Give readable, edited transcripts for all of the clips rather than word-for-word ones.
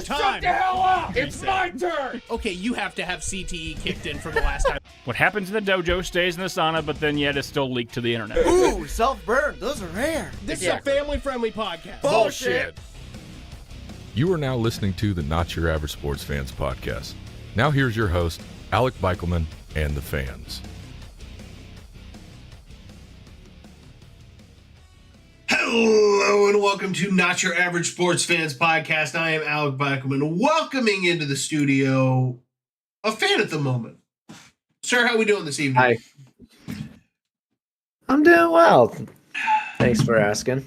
time. Shut the hell up! It's my turn! Okay, you have to have CTE kicked in from the last time. What happens in the dojo stays in the sauna, but then yet it's still leaked to the internet. Ooh, self-burn. Those are rare. This is a family-friendly podcast. Bullshit. You are now listening to the Not Your Average Sports Fans podcast. Now here's your host, Alec Beichelman, and the fans. Hello and welcome to Not Your Average Sports Fans podcast. I am Alec Beichelman, welcoming into the studio a fan at the moment. Sir, how we doing this evening? Hi. I'm doing well. Thanks for asking.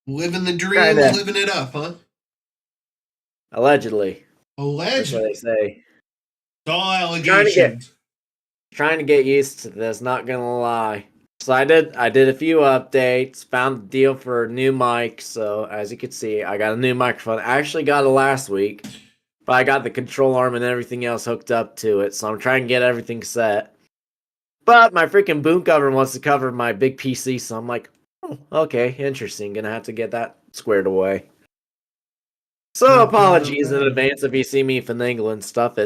Living the dream, Kinda. living it up, huh? Allegedly. That's Allegedly. what they say. It's all allegations. Trying to get used to this, not gonna lie. So I did a few updates, found the deal for a new mic, so as you can see, I got a new microphone. I actually got it last week, but I got the control arm and everything else hooked up to it, so I'm trying to get everything set. But my freaking boom cover wants to cover my big PC, so I'm like, oh, okay, interesting. Gonna have to get that squared away. So apologies in advance if you see me finagling stuff.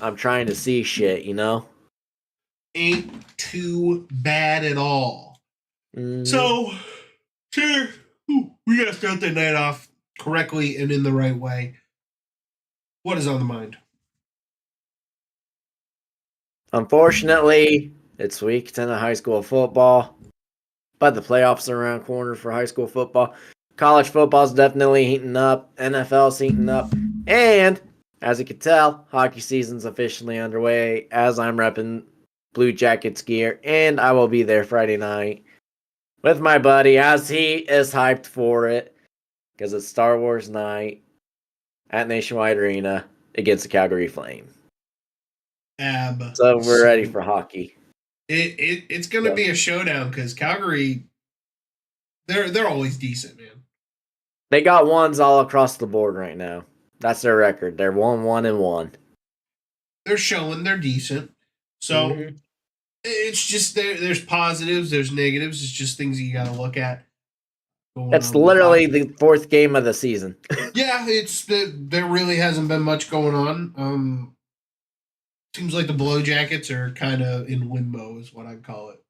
I'm trying to see shit, you know? Ain't too bad at all. So, sure, we gotta start the night off correctly and in the right way. What is on the mind? Unfortunately, it's week 10 of high school football, but the playoffs are around the corner for high school football. College football is definitely heating up. NFL's heating up. And, as you can tell, hockey season's officially underway as I'm repping Blue Jackets gear. And I will be there Friday night with my buddy as he is hyped for it because it's Star Wars night at Nationwide Arena against the Calgary Flame. So we're ready for hockey. It's going to be a showdown because Calgary, they're always decent, man. They got ones all across the board right now. That's their record. They're 1-1-1. They're showing they're decent. So it's just there's positives, there's negatives. It's just things you got to look at. It's literally the fourth game of the season. Yeah, there really hasn't been much going on. Seems like the Blue Jackets are kind of in limbo, is what I'd call it.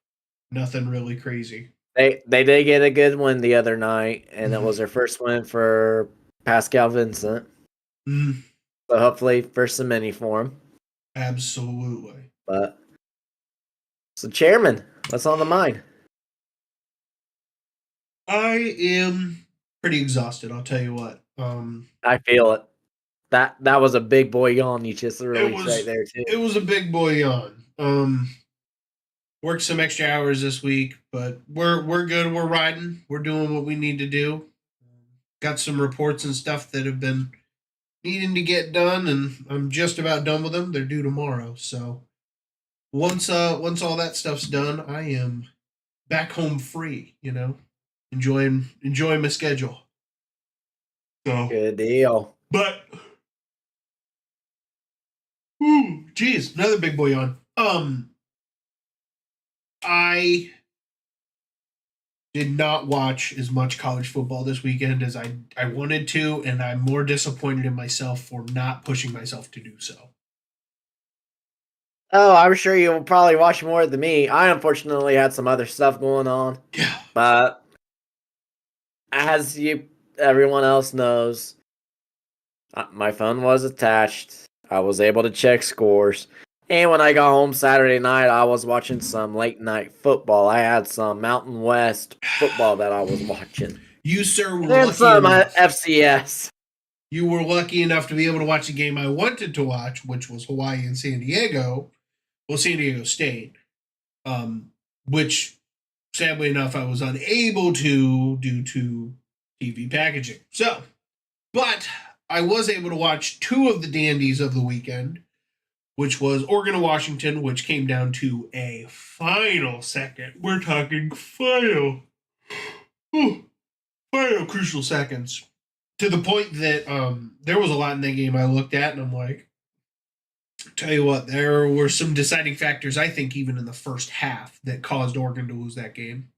Nothing really crazy. They did get a good win the other night, and it was their first win for Pascal Vincent. So hopefully first of many for him. Absolutely. But so, Chairman, what's on the mind? I am pretty exhausted. I'll tell you what. I feel it. That was a big boy yawn you just released right there too. It was a big boy yawn. Worked some extra hours this week, but we're good. We're riding. We're doing what we need to do. Got some reports and stuff that have been needing to get done, and I'm just about done with them. They're due tomorrow, so once all that stuff's done, I am back home free. You know, enjoying my schedule. So Good deal. but geez, another big boy yawn. I did not watch as much college football this weekend as I wanted to, and I'm more disappointed in myself for not pushing myself to do so. Oh, I'm sure you'll probably watch more than me. I unfortunately had some other stuff going on. Yeah. But as everyone else knows, my phone was attached. I was able to check scores. And when I got home Saturday night, I was watching some late night football. I had some Mountain West football that I was watching. You, sir, were And lucky some enough. FCS. You were lucky enough to be able to watch the game I wanted to watch, which was Hawaii and San Diego. Well, San Diego State. Which, sadly enough, I was unable to due to TV packaging. So, but I was able to watch two of the dandies of the weekend, which was Oregon and Washington, which came down to a final second. We're talking final crucial seconds. To the point that there was a lot in that game I looked at, and I'm like, tell you what, there were some deciding factors, I think, even in the first half that caused Oregon to lose that game.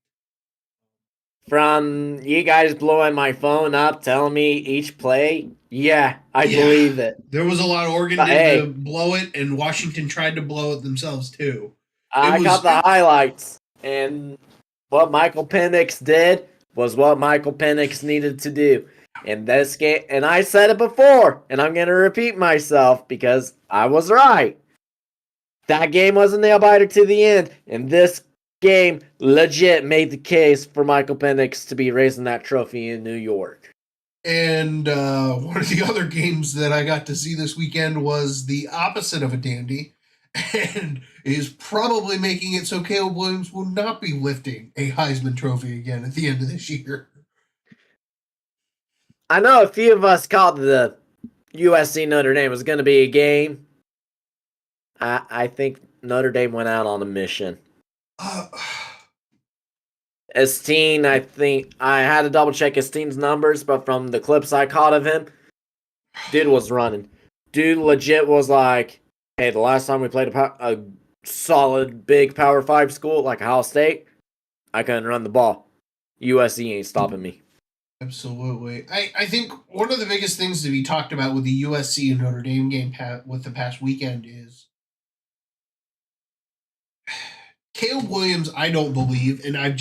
From you guys blowing my phone up, telling me each play, yeah, I Yeah. believe it. There was a lot. Oregon But did hey. to blow it, and Washington tried to blow it themselves too. I got the highlights, and what Michael Penix did was what Michael Penix needed to do. In this game, and I said it before, and I'm going to repeat myself because I was right. That game was a nail biter to the end, and this game legit made the case for Michael Penix to be raising that trophy in New York. And one of the other games that I got to see this weekend was the opposite of a dandy, and is probably making it so Caleb Williams will not be lifting a Heisman Trophy again at the end of this year. I know a few of us called the USC Notre Dame was going to be a game. I think Notre Dame went out on a mission. Esteen, I think I had to double check Esteen's numbers, but from the clips I caught of him, dude was running. Dude legit was like, hey, the last time we played a solid big Power 5 school like Ohio State, I couldn't run the ball. USC ain't stopping me. Absolutely. I think one of the biggest things to be talked about with the USC and Notre Dame game with the past weekend is Caleb Williams, I don't believe, and I've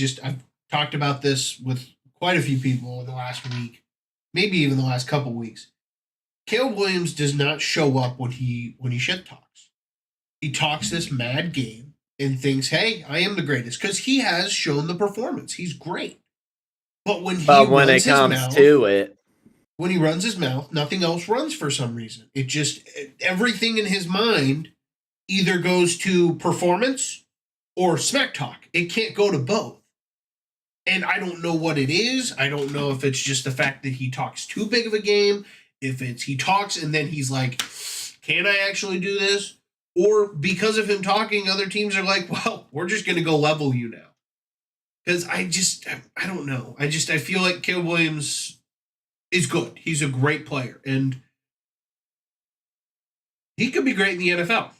talked about this with quite a few people in the last week, maybe even the last couple weeks. Caleb Williams does not show up when he shit talks. He talks this mad game and thinks, hey, I am the greatest, because he has shown the performance. He's great. But when he when it comes to it, when he runs his mouth, nothing else runs for some reason. It just, everything in his mind either goes to performance or smack talk. It can't go to both. And I don't know what it is. I don't know if it's just the fact that he talks too big of a game, if it's he talks and then he's like, can I actually do this? Or because of him talking, other teams are like, well, we're just going to go level you now. Because I don't know. I feel like Caleb Williams is good. He's a great player. And he could be great in the NFL.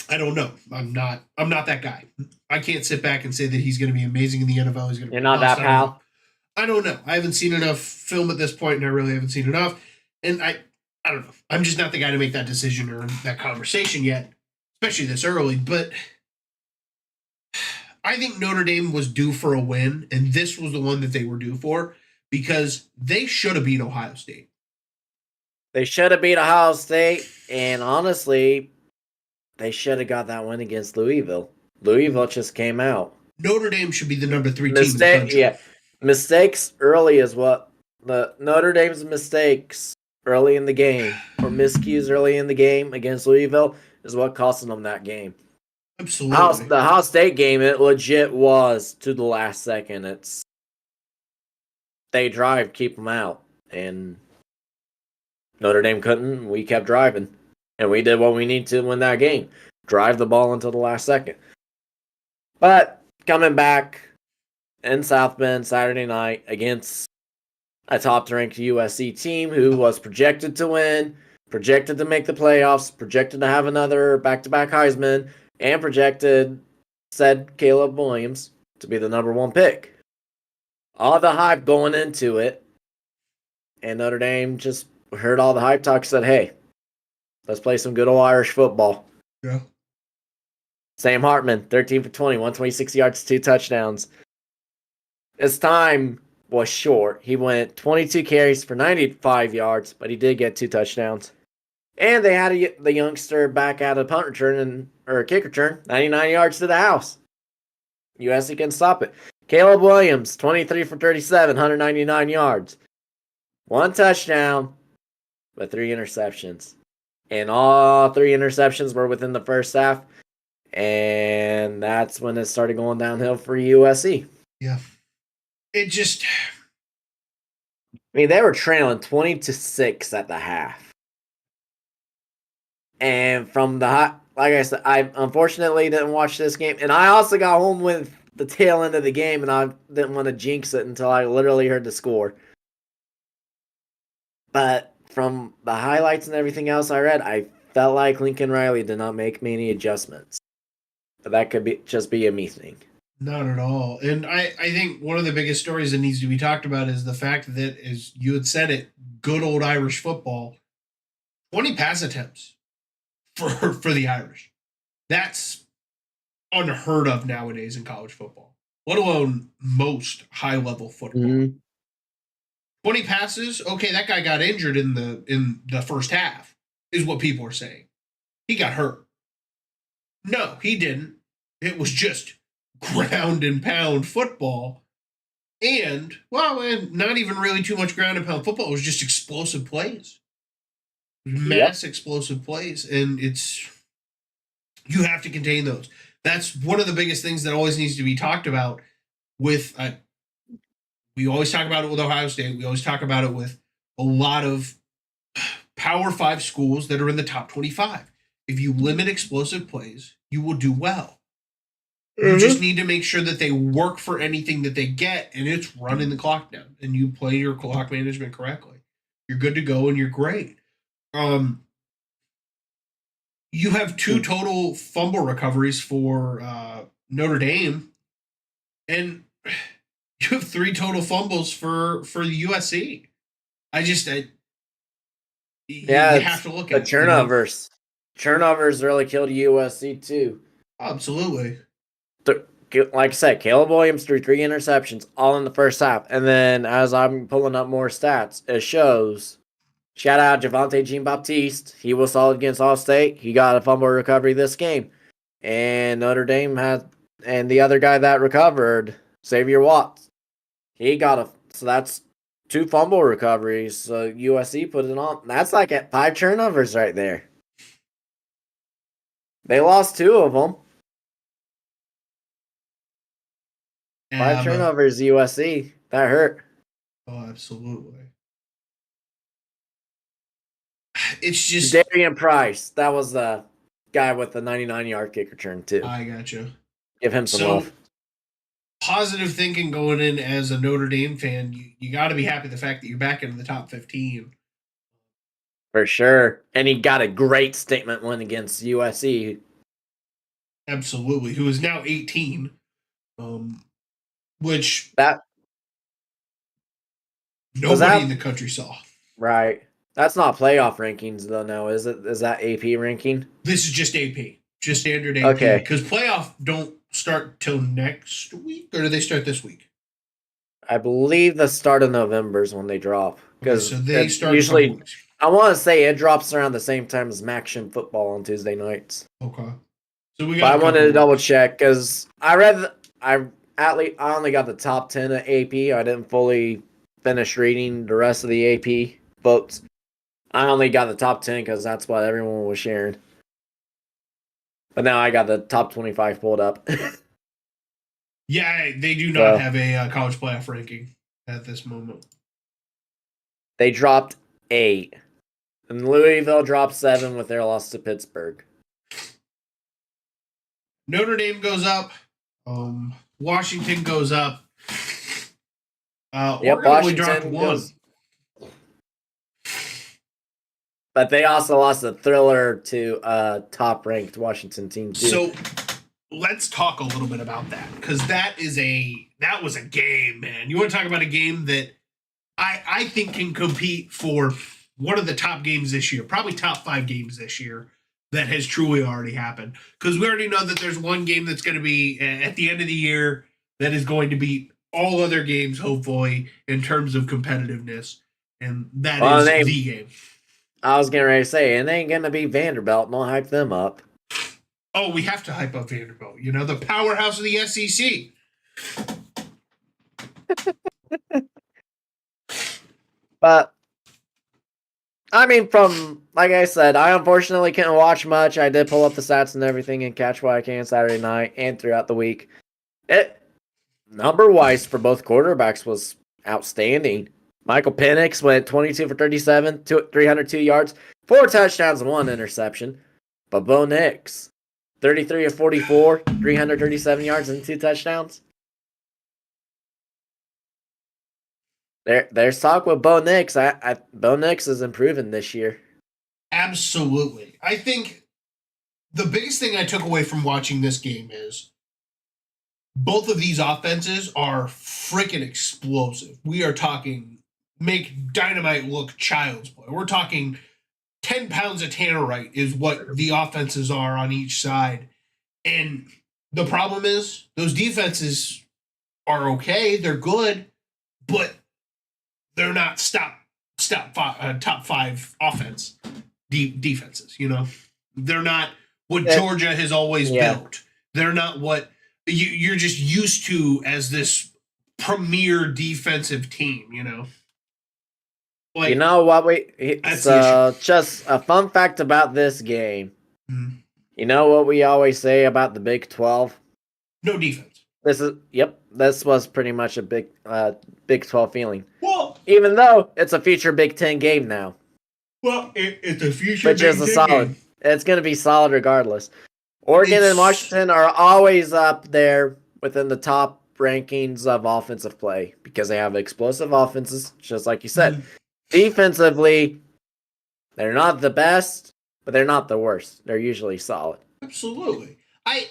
I don't know. I'm not that guy. I can't sit back and say that he's going to be amazing in the NFL. He's going to. You're not that pal. I don't know. I haven't seen enough film at this point, and I really haven't seen enough. And I don't know. I'm just not the guy to make that decision or that conversation yet, especially this early. But I think Notre Dame was due for a win, and this was the one that they were due for because they should have beat Ohio State. They should have beat Ohio State, and honestly, they should have got that win against Louisville. Louisville just came out. Notre Dame should be the number 3 team in the country. Yeah, mistakes early is what the Notre Dame's mistakes early in the game or miscues early in the game against Louisville is what costing them that game. Absolutely. The Ohio State game, it legit was to the last second. They drive, keep them out, and Notre Dame couldn't. We kept driving, and we did what we need to win that game. Drive the ball until the last second. But coming back in South Bend Saturday night against a top-ranked USC team who was projected to win, projected to make the playoffs, projected to have another back-to-back Heisman, and projected said Caleb Williams to be the number 1 pick. All the hype going into it, and Notre Dame just heard all the hype talk, said, hey, let's play some good old Irish football. Yeah. Sam Hartman, 13 for 20, 126 yards, 2 touchdowns. His time was short. He went 22 carries for 95 yards, but he did get 2 touchdowns. And they had the youngster back out of punt return or kick return, 99 yards to the house. USC can stop it. Caleb Williams, 23 for 37, 199 yards. 1 touchdown, but 3 interceptions. And all 3 interceptions were within the first half. And that's when it started going downhill for USC. Yeah. It just... I mean, they were trailing 20-6 at the half. And from the like I said, I unfortunately didn't watch this game. And I also got home with the tail end of the game, and I didn't want to jinx it until I literally heard the score. But from the highlights and everything else I read, I felt like Lincoln Riley did not make many adjustments. But that could just be a me thing. Not at all. And I think one of the biggest stories that needs to be talked about is the fact that, as you had said it, good old Irish football, 20 pass attempts for the Irish. That's unheard of nowadays in college football, let alone most high-level football. Mm-hmm. 20 passes, okay, that guy got injured in the first half, is what people are saying. He got hurt. No, he didn't. It was just ground and pound football. And not even really too much ground and pound football. It was just explosive plays. Mass explosive plays. And you have to contain those. That's one of the biggest things that always needs to be talked about with, we always talk about it with Ohio State. We always talk about it with a lot of Power 5 schools that are in the top 25. If you limit explosive plays, you will do well. You just need to make sure that they work for anything that they get, and it's running the clock down, and you play your clock management correctly. You're good to go, and you're great. You have 2 total fumble recoveries for Notre Dame, and you have 3 total fumbles for USC. You have to look at the turnovers. Turnovers really killed USC too. Absolutely. Like I said, Caleb Williams threw 3 interceptions all in the first half. And then as I'm pulling up more stats, it shows, shout out Javonte Jean-Baptiste. He was solid against All-State. He got a fumble recovery this game. And Notre Dame and the other guy that recovered, Xavier Watts, he got so that's 2 fumble recoveries. So USC put it on. That's like at 5 turnovers right there. They lost 2 of them. 5 turnovers, USC. That hurt. Oh, absolutely. It's just Darian Price. That was the guy with the 99-yard kick return too. I gotcha. Give him some love. Positive thinking going in as a Notre Dame fan. You got to be happy the fact that you're back into the top 15. For sure. And he got a great statement win against USC. Absolutely. Who is now 18. Which nobody in the country saw. Right. That's not playoff rankings though, no, is it? Is that AP ranking? This is just AP. Just standard AP. Okay. Because playoff don't start till next week, or do they start this week? I believe the start of November is when they drop. Because so they start usually, I want to say it drops around the same time as Maction football on Tuesday nights. Okay. So I wanted to double check because I only got the top 10 at AP. I didn't fully finish reading the rest of the AP books. I only got the top 10 because that's what everyone was sharing. But now I got the top 25 pulled up. Yeah, they do not have a college playoff ranking at this moment. They dropped 8. And Louisville dropped 7 with their loss to Pittsburgh. Notre Dame goes up. Washington goes up. Oregon only dropped 1. But they also lost a thriller to a top-ranked Washington team, too. So let's talk a little bit about that, because that was a game, man. You want to talk about a game that I think can compete for one of the top games this year, probably top 5 games this year that has truly already happened. Because we already know that there's one game that's going to be at the end of the year that is going to beat all other games, hopefully, in terms of competitiveness. And that is the game. I was getting ready to say, it ain't going to be Vanderbilt. Don't hype them up. Oh, we have to hype up Vanderbilt. You know, the powerhouse of the SEC. But, I mean, like I said, I unfortunately couldn't watch much. I did pull up the stats and everything and catch what I can Saturday night and throughout the week. Number-wise for both quarterbacks was outstanding. Michael Penix went 22 for 37, 302 yards, 4 touchdowns and 1 interception. But Bo Nix, 33 of 44, 337 yards and 2 touchdowns. There's talk with Bo Nix. Bo Nix is improving this year. Absolutely. I think the biggest thing I took away from watching this game is both of these offenses are freaking explosive. We are talking make dynamite look child's play. We're talking 10 pounds of tannerite is what the offenses are on each side. And the problem is those defenses are okay. They're good, but they're not top five offense defenses. They're not what Georgia has always built. They're not what you're just used to as this premier defensive team. Like, you know what just a fun fact about this game. Mm-hmm. You know what we always say about the Big 12? No defense. This was pretty much a Big 12 feeling. Well, even though it's a future Big 10 game now. Well, it's a future which Big is a Ten solid. game. It's going to be solid regardless. Oregon and Washington are always up there within the top rankings of offensive play because they have explosive offenses, just like you said. Defensively, they're not the best, but they're not the worst. They're usually solid. Absolutely. I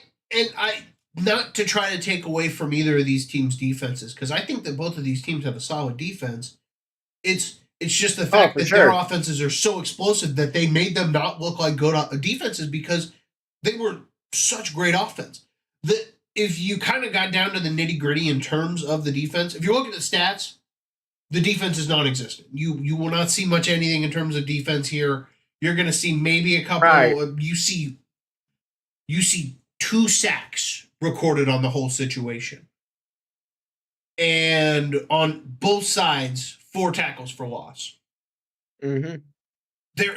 not to try to take away from either of these teams' defenses, because I think that both of these teams have a solid defense. It's just the fact that their offenses are so explosive that they made them not look like good defenses because they were such great offense. That if you kind of got down to the nitty-gritty in terms of the defense, if you look at the stats, the defense is non-existent. You will not see much anything in terms of defense here. You're going to see maybe a couple. Right. You see 2 sacks recorded on the whole situation, and on both sides, 4 tackles for loss. Mm-hmm.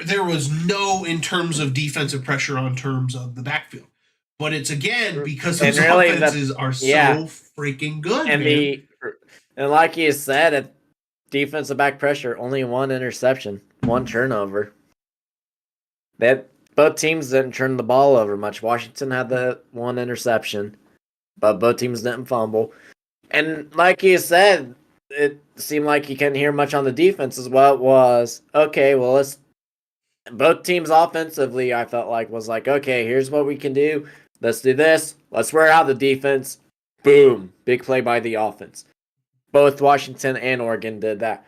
There was no in terms of defensive pressure on terms of the backfield, but it's again because those offenses are so freaking good. And like you said, at defensive back pressure, only 1 interception, 1 turnover. Both teams didn't turn the ball over much. Washington had the 1 interception, but both teams didn't fumble. And like you said, it seemed like you couldn't hear much on the defense as well. It was, okay, well, both teams offensively, I felt like, was like, okay, here's what we can do. Let's do this. Let's wear out the defense. Boom. Big play by the offense. Both Washington and Oregon did that.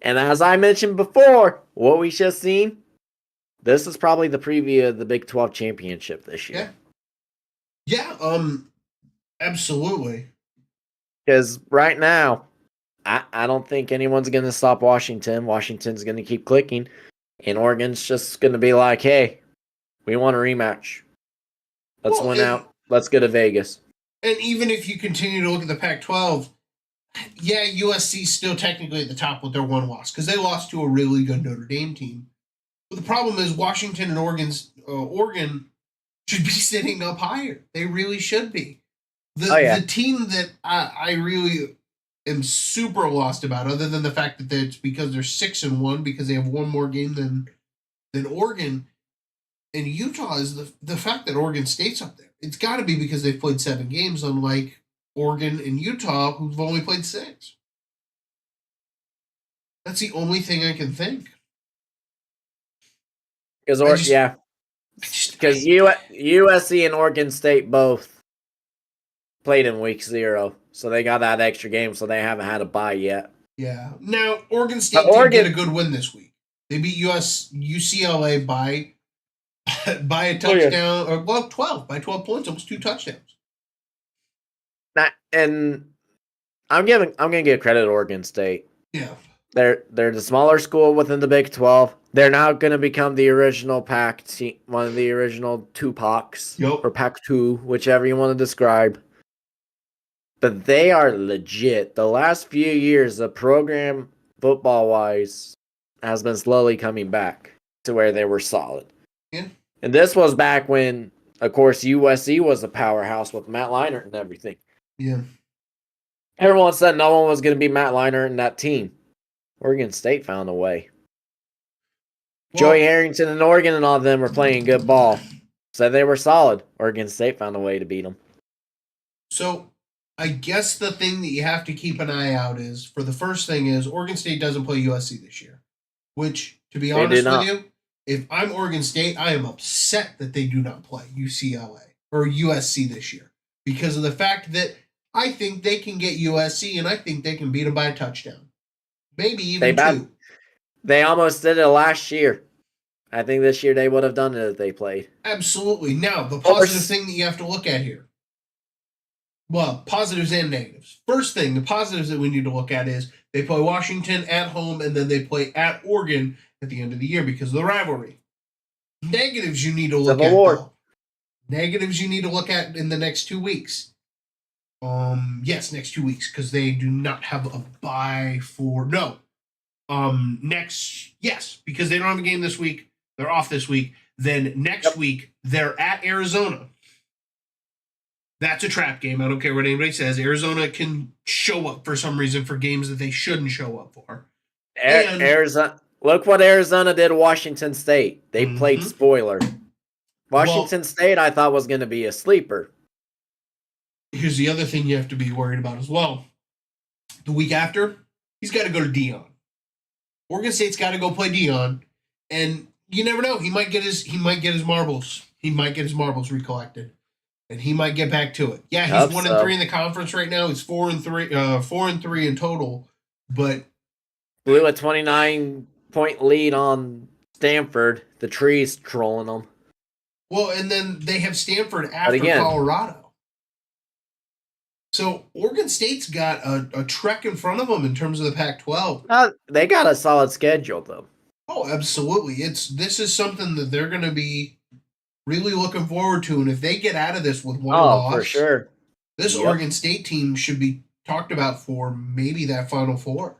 And as I mentioned before, what we just seen, this is probably the preview of the Big 12 championship this year. Yeah, absolutely. Because right now, I don't think anyone's going to stop Washington. Washington's going to keep clicking. And Oregon's just going to be like, hey, we want a rematch. Let's win out. Let's go to Vegas. And even if you continue to look at the Pac-12, yeah, USC's still technically at the top with their 1 loss because they lost to a really good Notre Dame team. But the problem is Washington and Oregon should be sitting up higher. They really should be. The team that I really am super lost about, other than the fact that it's because they're 6-1 because they have 1 more game than Oregon and Utah, is the fact that Oregon State's up there. It's got to be because they've played 7 games, unlike Oregon and Utah, who've only played 6. That's the only thing I can think. Because USC and Oregon State both played in week 0, so they got that extra game, so they haven't had a bye yet. Yeah. Now Oregon State did get a good win this week. They beat UCLA by a touchdown, by 12 points, almost 2 touchdowns. And I'm gonna give credit to Oregon State. Yeah. They're the smaller school within the Big 12. They're now going to become the original Pac team, one of the original 2 Pacs, or Pac-2, whichever you want to describe. But they are legit. The last few years, the program, football-wise, has been slowly coming back to where they were solid. Yeah. And this was back when, of course, USC was a powerhouse with Matt Leinart and everything. Yeah. Everyone said no one was going to be Matt Leinart in that team. Oregon State found a way. Joey Harrington and Oregon and all of them were playing good ball. So they were solid. Oregon State found a way to beat them. So I guess the thing that you have to keep an eye out is, for the first thing is, Oregon State doesn't play USC this year. Which, to be honest with you, if I'm Oregon State, I am upset that they do not play UCLA or USC this year. Because of the fact that I think they can get USC, and I think they can beat them by a touchdown. Maybe even two. They almost did it last year. I think this year they would have done it if they played. Absolutely. Now, the positive thing that you have to look at here. Well, positives and negatives. First thing, the positives that we need to look at is they play Washington at home, and then they play at Oregon at the end of the year because of the rivalry. Negatives you need to look at, though. Negatives you need to look at in the next 2 weeks. Yes, next 2 weeks, because they do not have a bye for yes, because they don't have a game this week. They're off this week. Then next week they're at Arizona. That's a trap game. I don't care what anybody says. Arizona can show up for some reason for games that they shouldn't show up for. Arizona. Look what Arizona did to Washington State. They played spoiler. Washington State, I thought, was going to be a sleeper. Here's the other thing you have to be worried about as well. The week after, he's got to go to Dion. Oregon State's got to go play Dion, and you never know. He might get his marbles. He might get his marbles recollected, and he might get back to it. Yeah, he's 1-3 in the conference right now. He's 4-3 in total, but blew a 29-point lead on Stanford. The trees trolling them. Well, and then they have Stanford after Colorado. So Oregon State's got a trek in front of them in terms of the Pac-12. They got a solid schedule, though. Oh, absolutely. This is something that they're going to be really looking forward to, and if they get out of this with one loss, for sure, this Oregon State team should be talked about for maybe that Final Four.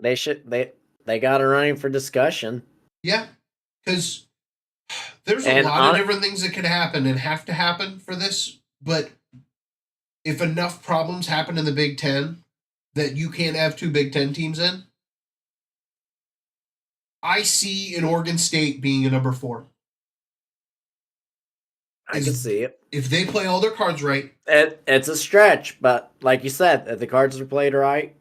They should. They got it running for discussion. Yeah, because there's a lot of different things that could happen and have to happen for this, but if enough problems happen in the Big Ten that you can't have two Big Ten teams in, I see an Oregon State being a number 4. I can see it. If they play all their cards right. It's a stretch, but like you said, if the cards are played right,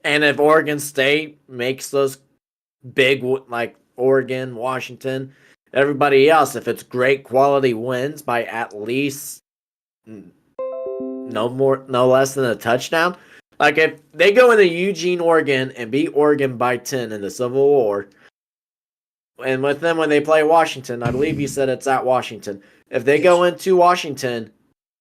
and if Oregon State makes those big, like Oregon, Washington, everybody else, if it's great quality wins by at least no less than a touchdown. Like if they go into Eugene, Oregon and beat Oregon by 10 in the Civil War, and with them when they play Washington, I believe you said it's at Washington. If they go into Washington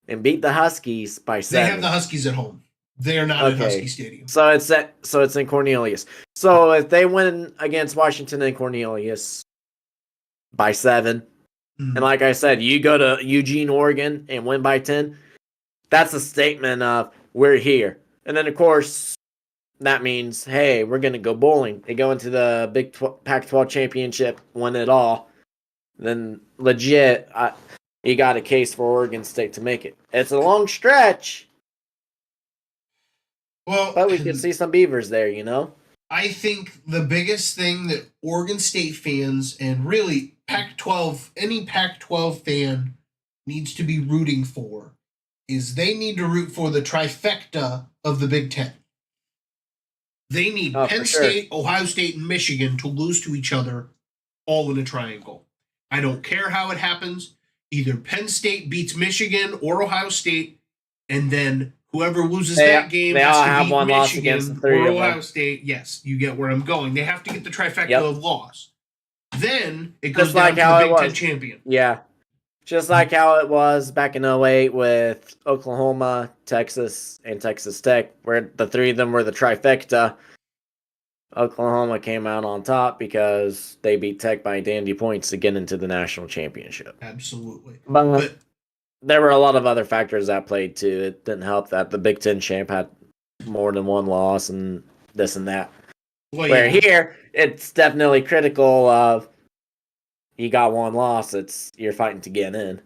and beat the Huskies by 7. They have the Huskies at home. They are not at Husky Stadium. So it's in Cornelius. So if they win against Washington and Cornelius by 7, and like I said, you go to Eugene, Oregon and win by 10, that's a statement of we're here. And then, of course, that means, hey, we're going to go bowling. They go into the Big Pac-12 championship, win it all. Then, legit, you got a case for Oregon State to make it. It's a long stretch. Well, but we can see some Beavers there, you know? I think the biggest thing that Oregon State fans and really Pac-12, any Pac-12 fan needs to be rooting for is they need to root for the trifecta of the Big Ten. They need Penn State, Ohio State, and Michigan to lose to each other all in a triangle. I don't care how it happens. Either Penn State beats Michigan or Ohio State, and then whoever loses that game has to beat one Michigan against the 3 or Ohio State. Yes, you get where I'm going. They have to get the trifecta of loss. Then it goes down to the Big Ten champion. Yeah. Just like how it was back in 2008 with Oklahoma, Texas, and Texas Tech, where the 3 of them were the trifecta. Oklahoma came out on top because they beat Tech by dandy points to get into the national championship. Absolutely. But there were a lot of other factors that played too. It didn't help that the Big Ten champ had more than one loss and this and that. Well, where here, it's definitely critical of you got one loss, you're fighting to get in.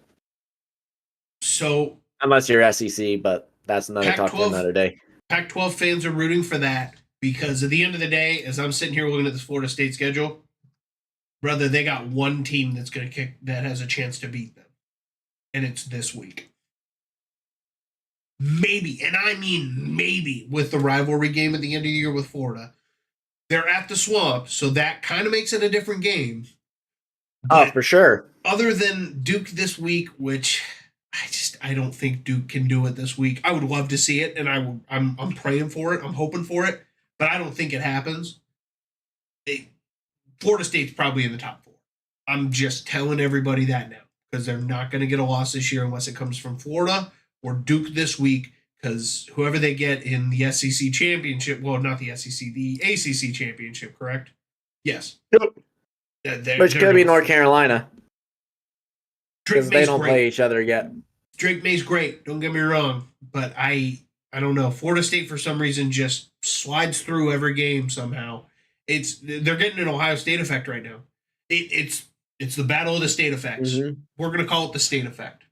So unless you're SEC, but that's another talk for another day. Pac-12 fans are rooting for that because at the end of the day, as I'm sitting here looking at this Florida State schedule, brother, they got one team that's going to kick that has a chance to beat them, and it's this week. Maybe, and I mean maybe, with the rivalry game at the end of the year with Florida. They're at the Swamp, so that kind of makes it a different game. But for sure. Other than Duke this week, which I don't think Duke can do it this week. I would love to see it, and I'm praying for it. I'm hoping for it, but I don't think it happens. Florida State's probably in the top 4. I'm just telling everybody that now because they're not going to get a loss this year unless it comes from Florida or Duke this week. Because whoever they get in the SEC championship, well, not the SEC, the ACC championship, correct? Yes. Yep. Yeah, Which could be North Carolina. Drake Because they May's don't great. play each other yet. Drake May's great. Don't get me wrong, but I don't know. Florida State for some reason just slides through every game somehow. They're getting an Ohio State effect right now. It's the battle of the state effects. Mm-hmm. We're gonna call it the state effect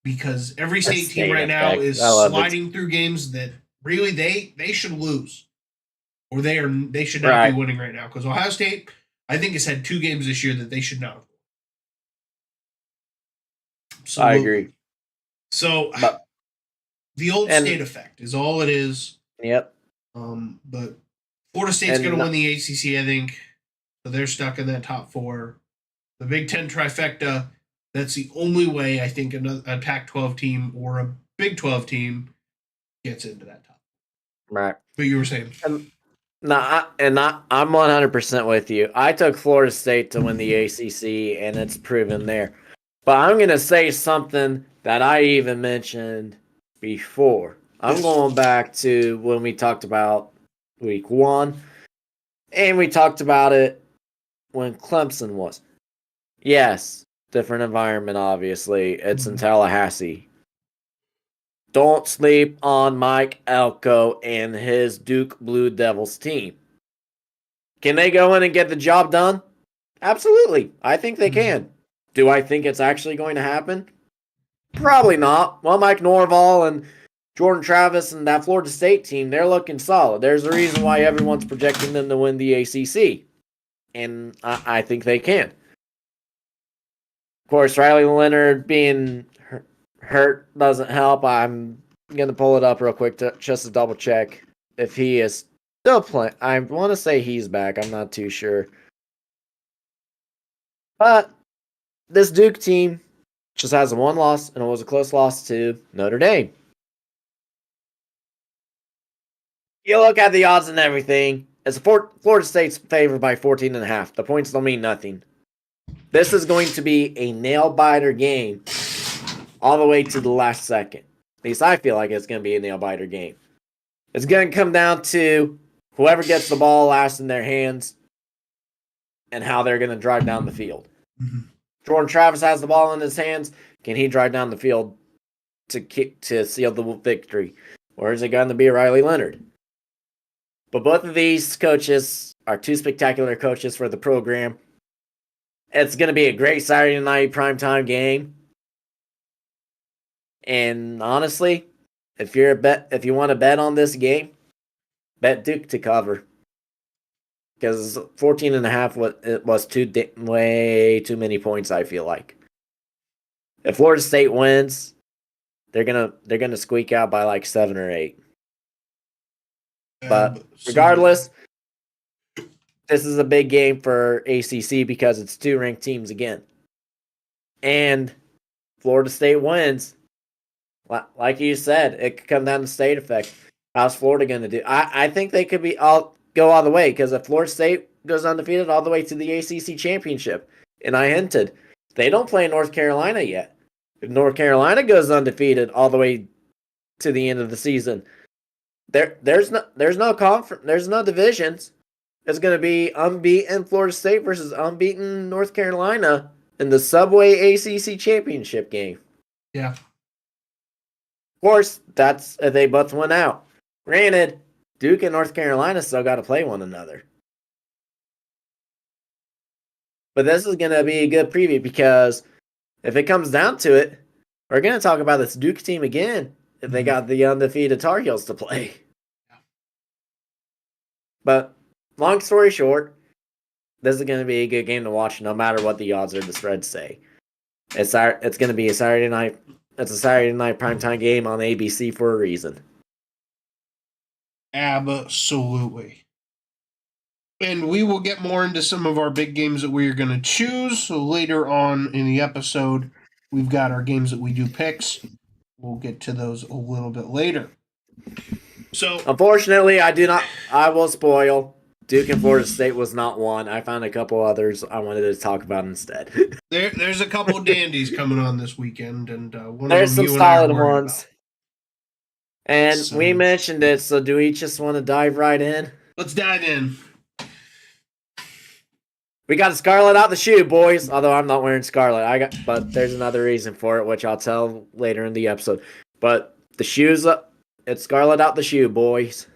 because every state State team right now effect. is I love it. sliding through games that really they should lose, or they should not be winning right now. Because Ohio State, I think, has had 2 games this year that they should not have. So, I agree. So But- the old state effect is all it is. Yep. But Florida State's going to win the ACC, I think. So they're stuck in that top 4. The Big Ten trifecta, that's the only way I think a Pac-12 team or a Big 12 team gets into that top. Right. But you were saying. I'm 100% with you. I took Florida State to win the ACC, and it's proven there. But I'm going to say something that I even mentioned before. I'm going back to when we talked about week 1, and we talked about it when Clemson was. Yes, different environment, obviously. It's in Tallahassee. Don't sleep on Mike Elko and his Duke Blue Devils team. Can they go in and get the job done? Absolutely. I think they can. Do I think it's actually going to happen? Probably not. Well, Mike Norval and Jordan Travis and that Florida State team, they're looking solid. There's a reason why everyone's projecting them to win the ACC. And I think they can. Of course, Riley Leonard being hurt doesn't help. I'm going to pull it up real quick just to double check if he is still playing. I want to say he's back. I'm not too sure. But this Duke team just has a 1 loss, and it was a close loss to Notre Dame. You look at the odds and everything. It's Florida State's favored by 14.5. The points don't mean nothing. This is going to be a nail-biter game all the way to the last second. At least I feel like it's going to be a nail-biter game. It's going to come down to whoever gets the ball last in their hands and how they're going to drive down the field. Mm-hmm. Jordan Travis has the ball in his hands. Can he drive down the field to seal the victory? Or is it going to be Riley Leonard? But both of these coaches are 2 spectacular coaches for the program. It's going to be a great Saturday night primetime game. And honestly, if you want to bet on this game, bet Duke to cover. Because 14.5 was way too many points, I feel like. If Florida State wins, they're gonna squeak out by like 7 or 8. But regardless, this is a big game for ACC because it's 2 ranked teams again. And Florida State wins. Like you said, it could come down to state effect. How's Florida going to do? I think they could go all the way because if Florida State goes undefeated all the way to the ACC championship, and I hinted, they don't play North Carolina yet. If North Carolina goes undefeated all the way to the end of the season, there's no conference, there's no divisions. It's going to be unbeaten Florida State versus unbeaten North Carolina in the Subway ACC championship game. Yeah. Of course, that's if they both win out. Granted, Duke and North Carolina still got to play one another. But this is going to be a good preview because if it comes down to it, we're going to talk about this Duke team again if they got the undefeated Tar Heels to play. But long story short, this is going to be a good game to watch no matter what the odds or the spreads say. It's going to be a Saturday night. It's a Saturday night primetime game on ABC for a reason. Absolutely. And we will get more into some of our big games that we are going to choose later on in the episode. we've got our games that we do picks. We'll get to those a little bit later. So, Unfortunately, I will spoil. Duke and Florida State was not one. I found a couple others I wanted to talk about instead. there's a couple of dandies coming on this weekend, and one There's of them some you and I are solid worried ones. about. And So- we mentioned it, so do we just want to dive right in? Let's dive in. We got Scarlet out the shoe, boys. Although I'm not wearing Scarlet, but there's another reason for it, which I'll tell later in the episode. But the shoes, it's Scarlet out the shoe, boys.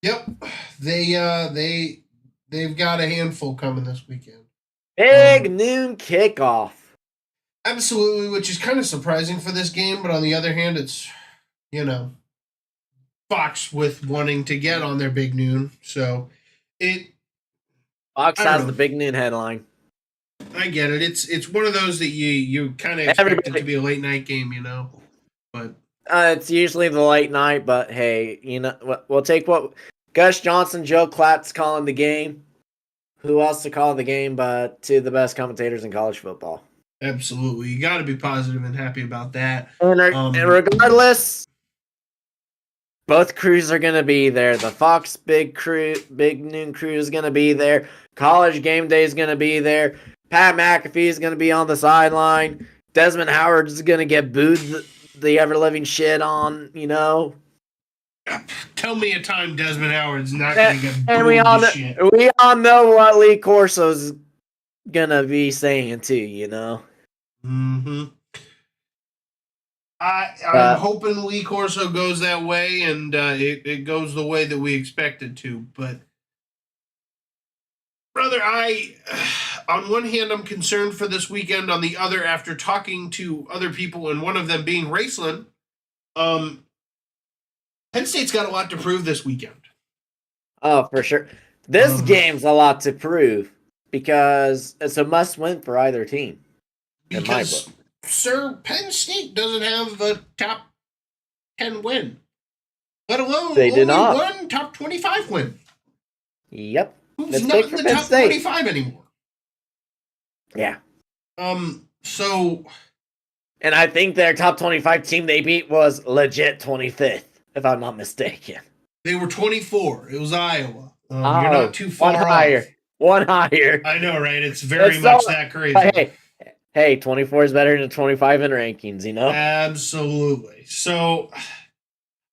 Yep, they've got a handful coming this weekend. Big noon kickoff. Absolutely, which is kind of surprising for this game, but on the other hand, it's Fox with wanting to get on their big noon, so Fox I don't has know. the big noon headline. I get it. It's one of those that you kind of expect it to be a late night game, but It's usually the late night, but hey, we'll take what Gus Johnson, Joe Klatt's calling the game. Who else to call the game but two of the best commentators in college football? absolutely, you got to be positive and happy about that. And regardless, both crews are going to be there. The Fox Big Noon crew is going to be there. College Game Day is going to be there. Pat McAfee is going to be on the sideline. Desmond Howard is going to get booed the ever-living shit on, Tell me a time Desmond Howard's not going to get And booed we all to know, shit. we all know what Lee Corso's going to be saying, too, Mm-hmm. I'm hoping Lee Corso goes that way, and it goes the way that we expect it to. But, brother, on one hand, I'm concerned for this weekend. On the other, after talking to other people, and one of them being Raceland, Penn State's got a lot to prove this weekend. Oh, for sure. This game's a lot to prove because it's a must-win for either team. In my Because, book. sir, Penn State doesn't have a top 10 win, let alone They only did not. one top 25 win. Yep. Who's That's not big in for the Penn top State. 25 anymore? Yeah. So And I think their top 25 team they beat was legit 25th, if I'm not mistaken. they were 24. It was Iowa. You're Oh, not too far one off. higher. One higher. I know, right? It's very It's much so- that crazy. But hey, 24 is better than 25 in rankings, Absolutely. So,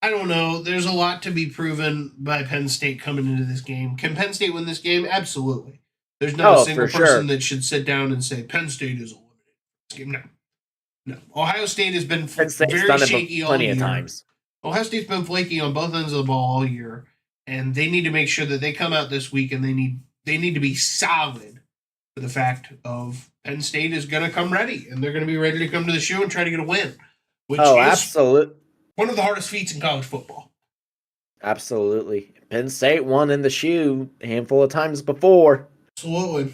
I don't know. There's a lot to be proven by Penn State coming into this game. Can Penn State win this game? Absolutely. There's not a single for person sure. that should sit down and say Penn State is eliminated this game. No. Ohio State has been Penn State's very done it shaky all plenty year. of times. Ohio State's been flaky on both ends of the ball all year, and they need to make sure that they come out this week and they need to be solid for the fact of Penn State is going to come ready, and they're going to be ready to come to the shoe and try to get a win, which is Absolutely. one of the hardest feats in college football. Absolutely. Penn State won in the shoe a handful of times before. Absolutely.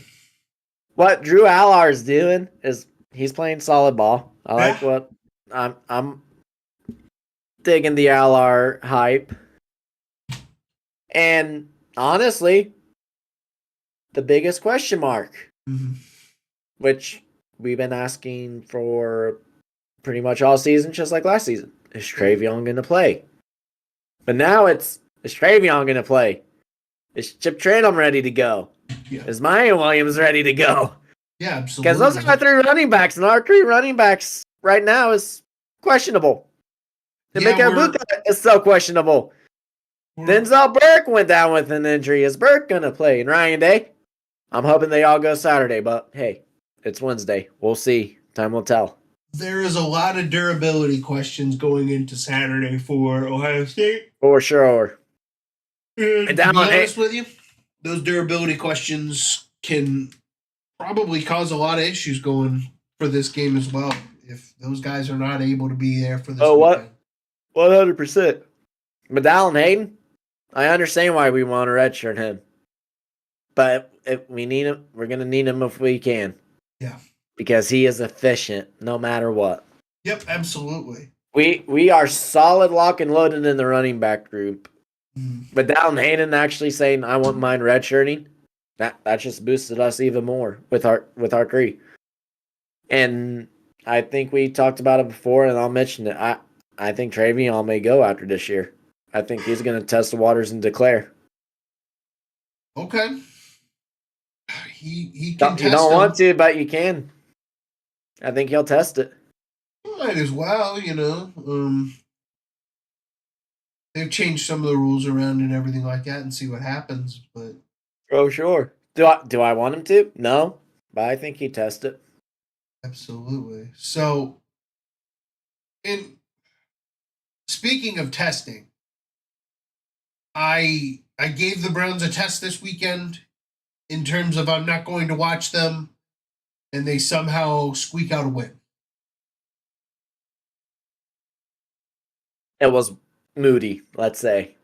What Drew Allar's doing is he's playing solid ball. I like Yeah. what I'm digging the Allar hype. And honestly, the biggest question mark, Mm-hmm. which we've been asking for pretty much all season, just like last season, is Travion going to play? But now is Travion going to play? Is Chip Tranum ready to go? Yeah. Is Maya Williams ready to go? Yeah, absolutely. Because those are our three running backs, and our three running backs right now is questionable. Yeah, Emeka Egbuka is so questionable. Denzel Burke went down with an injury. Is Burke going to play? And Ryan Day? I'm hoping they all go Saturday, but hey, it's Wednesday. We'll see. Time will tell. There is a lot of durability questions going into Saturday for Ohio State. For sure. And And to down be on honest with you, those durability questions can probably cause a lot of issues going for this game as well. If those guys are not able to be there for this weekend. 100%. But Dallin Hayden, I understand why we want to redshirt him. But if we need him, we're going to need him if we can. Yeah. Because he is efficient no matter what. Yep, absolutely. We are solid lock and loaded in the running back group. Mm. But Dallin Hayden actually saying I want mine redshirting, that just boosted us even more with our three. And I think we talked about it before, and I'll mention it. I think Travion may go after this year. I think he's going to test the waters and declare. Okay. He can test You don't them. want to, but you can. I think he'll test it. Might as well, they've changed some of the rules around and everything like that, and see what happens. But Oh, sure. Do I want him to? No, but I think he'd test it. absolutely. So, speaking of testing, I gave the Browns a test this weekend in terms of I'm not going to watch them, and they somehow squeak out a win. It was moody, let's say.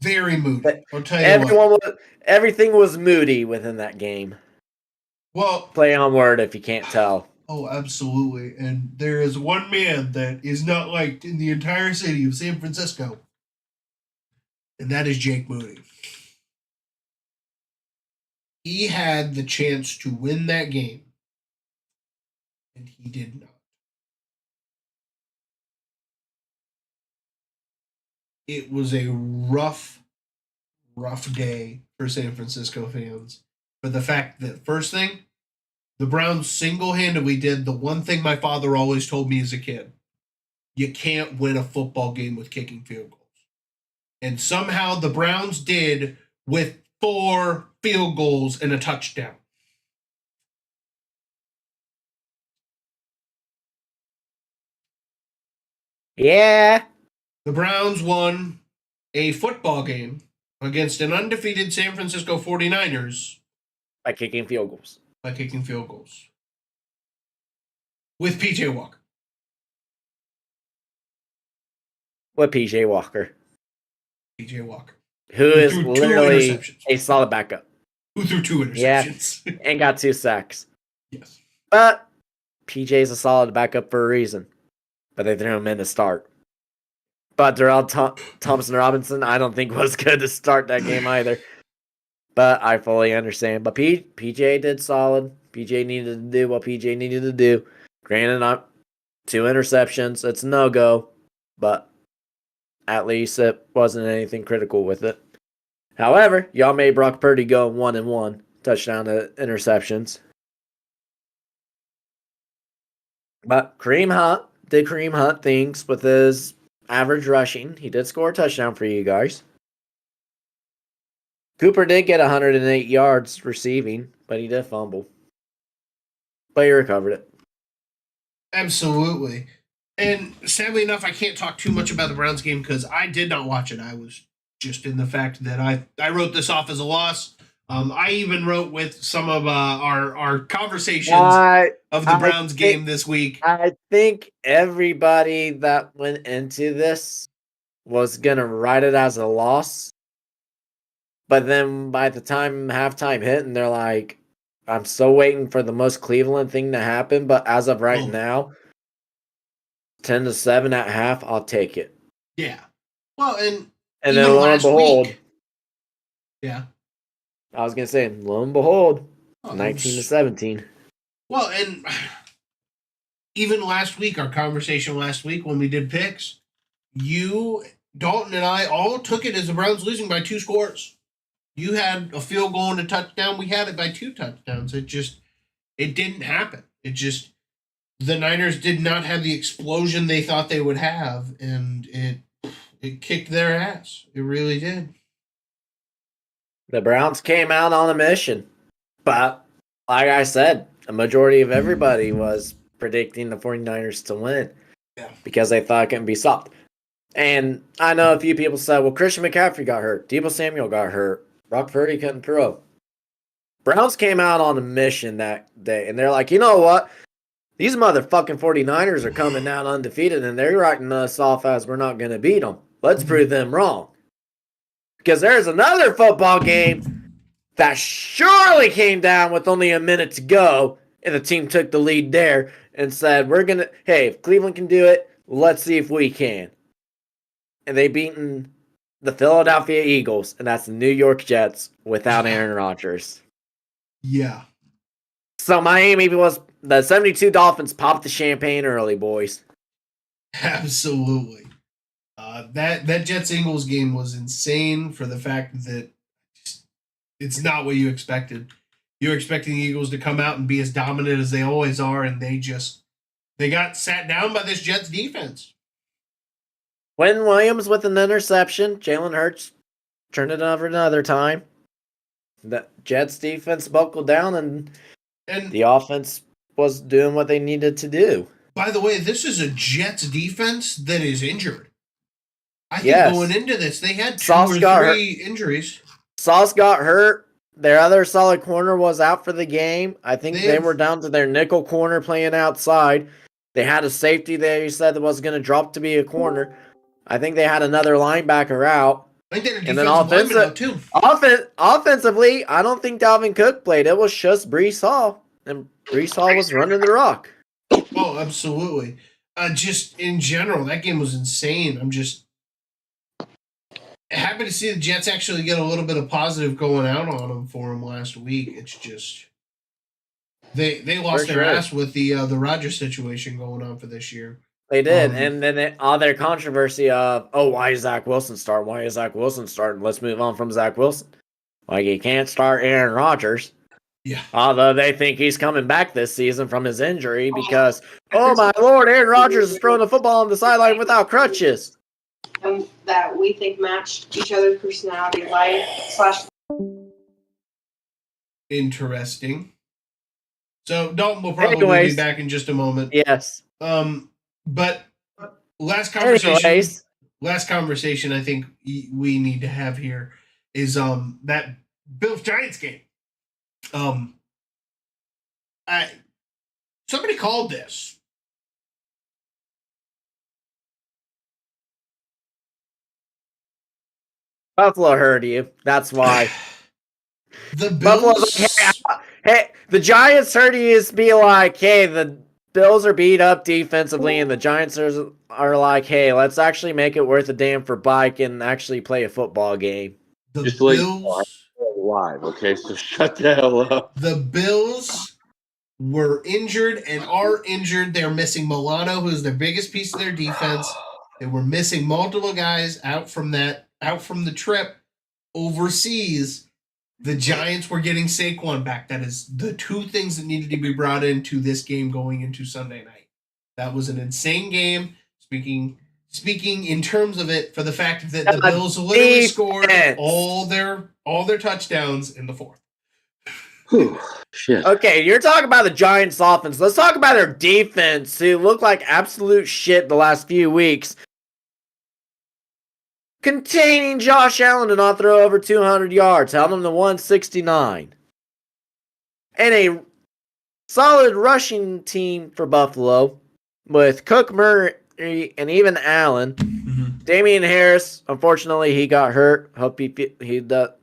Very moody. I'll tell you what. Everything was moody within that game. Well, Play on word if you can't tell. oh, absolutely. And there is one man that is not liked in the entire city of San Francisco, and that is Jake Moody. He had the chance to win that game, and he did not. It was a rough day for San Francisco fans. For the fact that, first thing, the Browns single-handedly did the one thing my father always told me as a kid. You can't win a football game with kicking field goals. And somehow the Browns did with 4 field goals and a touchdown. Yeah. The Browns won a football game against an undefeated San Francisco 49ers By kicking field goals. by kicking field goals. With PJ Walker. With PJ Walker. PJ Walker. Who is threw 2 literally interceptions. a solid backup. Who threw 2 interceptions. Yeah. And got 2 sacks. Yes. But PJ's a solid backup for a reason. But they threw him in to start. But Darrell Thompson Robinson, I don't think was good to start that game either. But I fully understand. But PJ did solid. PJ needed to do what PJ needed to do. Granted, not 2 interceptions. It's no-go. But at least it wasn't anything critical with it. However, y'all made Brock Purdy go 1-1. Touchdown to interceptions. But Kareem Hunt did Kareem Hunt things with his average rushing. He did score a touchdown for you guys. Cooper did get 108 yards receiving, but he did fumble. But he recovered it. Absolutely. And sadly enough, I can't talk too much about the Browns game because I did not watch it. I was just in the fact that I wrote this off as a loss. I even wrote with some of our conversations of the Browns game this week. I think everybody that went into this was going to write it as a loss. But then by the time halftime hit, and they're like, I'm still waiting for the most Cleveland thing to happen. But as of right now, 10-7 at half, I'll take it. Yeah. Well, and then lo and behold. Yeah. I was going to say, lo and behold, Oh, 19-17. Well, and even last week, our conversation last week when we did picks, you, Dalton, and I all took it as the Browns losing by 2 scores. You had a field goal and a touchdown. We had it by 2 touchdowns. It didn't happen. The Niners did not have the explosion they thought they would have, and it kicked their ass. It really did. The Browns came out on a mission. But, like I said, a majority of everybody was predicting the 49ers to win. Yeah. Because they thought it couldn't be stopped. And I know a few people said, well, Christian McCaffrey got hurt. Deebo Samuel got hurt. Brock Purdy couldn't throw. Browns came out on a mission that day. And they're like, you know what? These motherfucking 49ers are coming out undefeated. And they're writing us off as we're not going to beat them. Let's prove them wrong. Because there's another football game that surely came down with only a minute to go. And the team took the lead there and said, hey, if Cleveland can do it, let's see if we can. And they beaten the Philadelphia Eagles, and that's the New York Jets without Aaron Rodgers. Yeah. So Miami was the 72 Dolphins popped the champagne early, boys. Absolutely. That Jets Eagles game was insane for the fact that it's not what you expected. You're expecting the Eagles to come out and be as dominant as they always are, and they got sat down by this Jets defense. Quentin Williams with an interception. Jalen Hurts turned it over another time. The Jets defense buckled down, and the offense was doing what they needed to do. By the way, this is a Jets defense that is injured. I think going into this, they had two or three injuries. Sauce got hurt. Their other solid corner was out for the game. I think they were down to their nickel corner playing outside. They had a safety they said that was going to drop to be a corner. I think they had another linebacker out. I think they had a defensive lineman out too. Offensively, I don't think Dalvin Cook played. It was just Breece Hall. And Breece Hall was running the rock. Oh, absolutely. Just in general, that game was insane. I'm just happy to see the Jets actually get a little bit of positive going out on them for them last week. It's just they lost their ass with the Rodgers situation going on for this year. They did, and then all their controversy of, why is Zach Wilson starting? Why is Zach Wilson starting? Let's move on from Zach Wilson. Like, you can't start Aaron Rodgers. Yeah. Although they think he's coming back this season from his injury because, oh my Lord, Aaron Rodgers is throwing the football on the sideline without crutches. That we think matched each other's personality, Interesting. So Dalton will probably be back in just a moment. Yes. But last conversation I think we need to have here is that Bills Giants game. Somebody called this. Buffalo heard you. That's why. The Bills. Hey, the Giants heard you be like, hey, the Bills are beat up defensively, and the Giants are like, hey, let's actually make it worth a damn for Bike and actually play a football game. Just Bills live, okay? So shut the hell up. The Bills were injured and are injured. They're missing Milano, who's their biggest piece of their defense. They were missing multiple guys out from the trip overseas. The Giants were getting Saquon back. That is the two things that needed to be brought into this game going into Sunday night. That was an insane game. Speaking in terms of it, for the fact that the Bills literally scored all their touchdowns in the fourth. Shit. Okay, you're talking about the Giants' offense. Let's talk about their defense, who looked like absolute shit the last few weeks. Containing Josh Allen to not throw over 200 yards, held him to 169. And a solid rushing team for Buffalo with Cook, Murray, and even Allen. Mm-hmm. Damian Harris, unfortunately, he got hurt. Hope he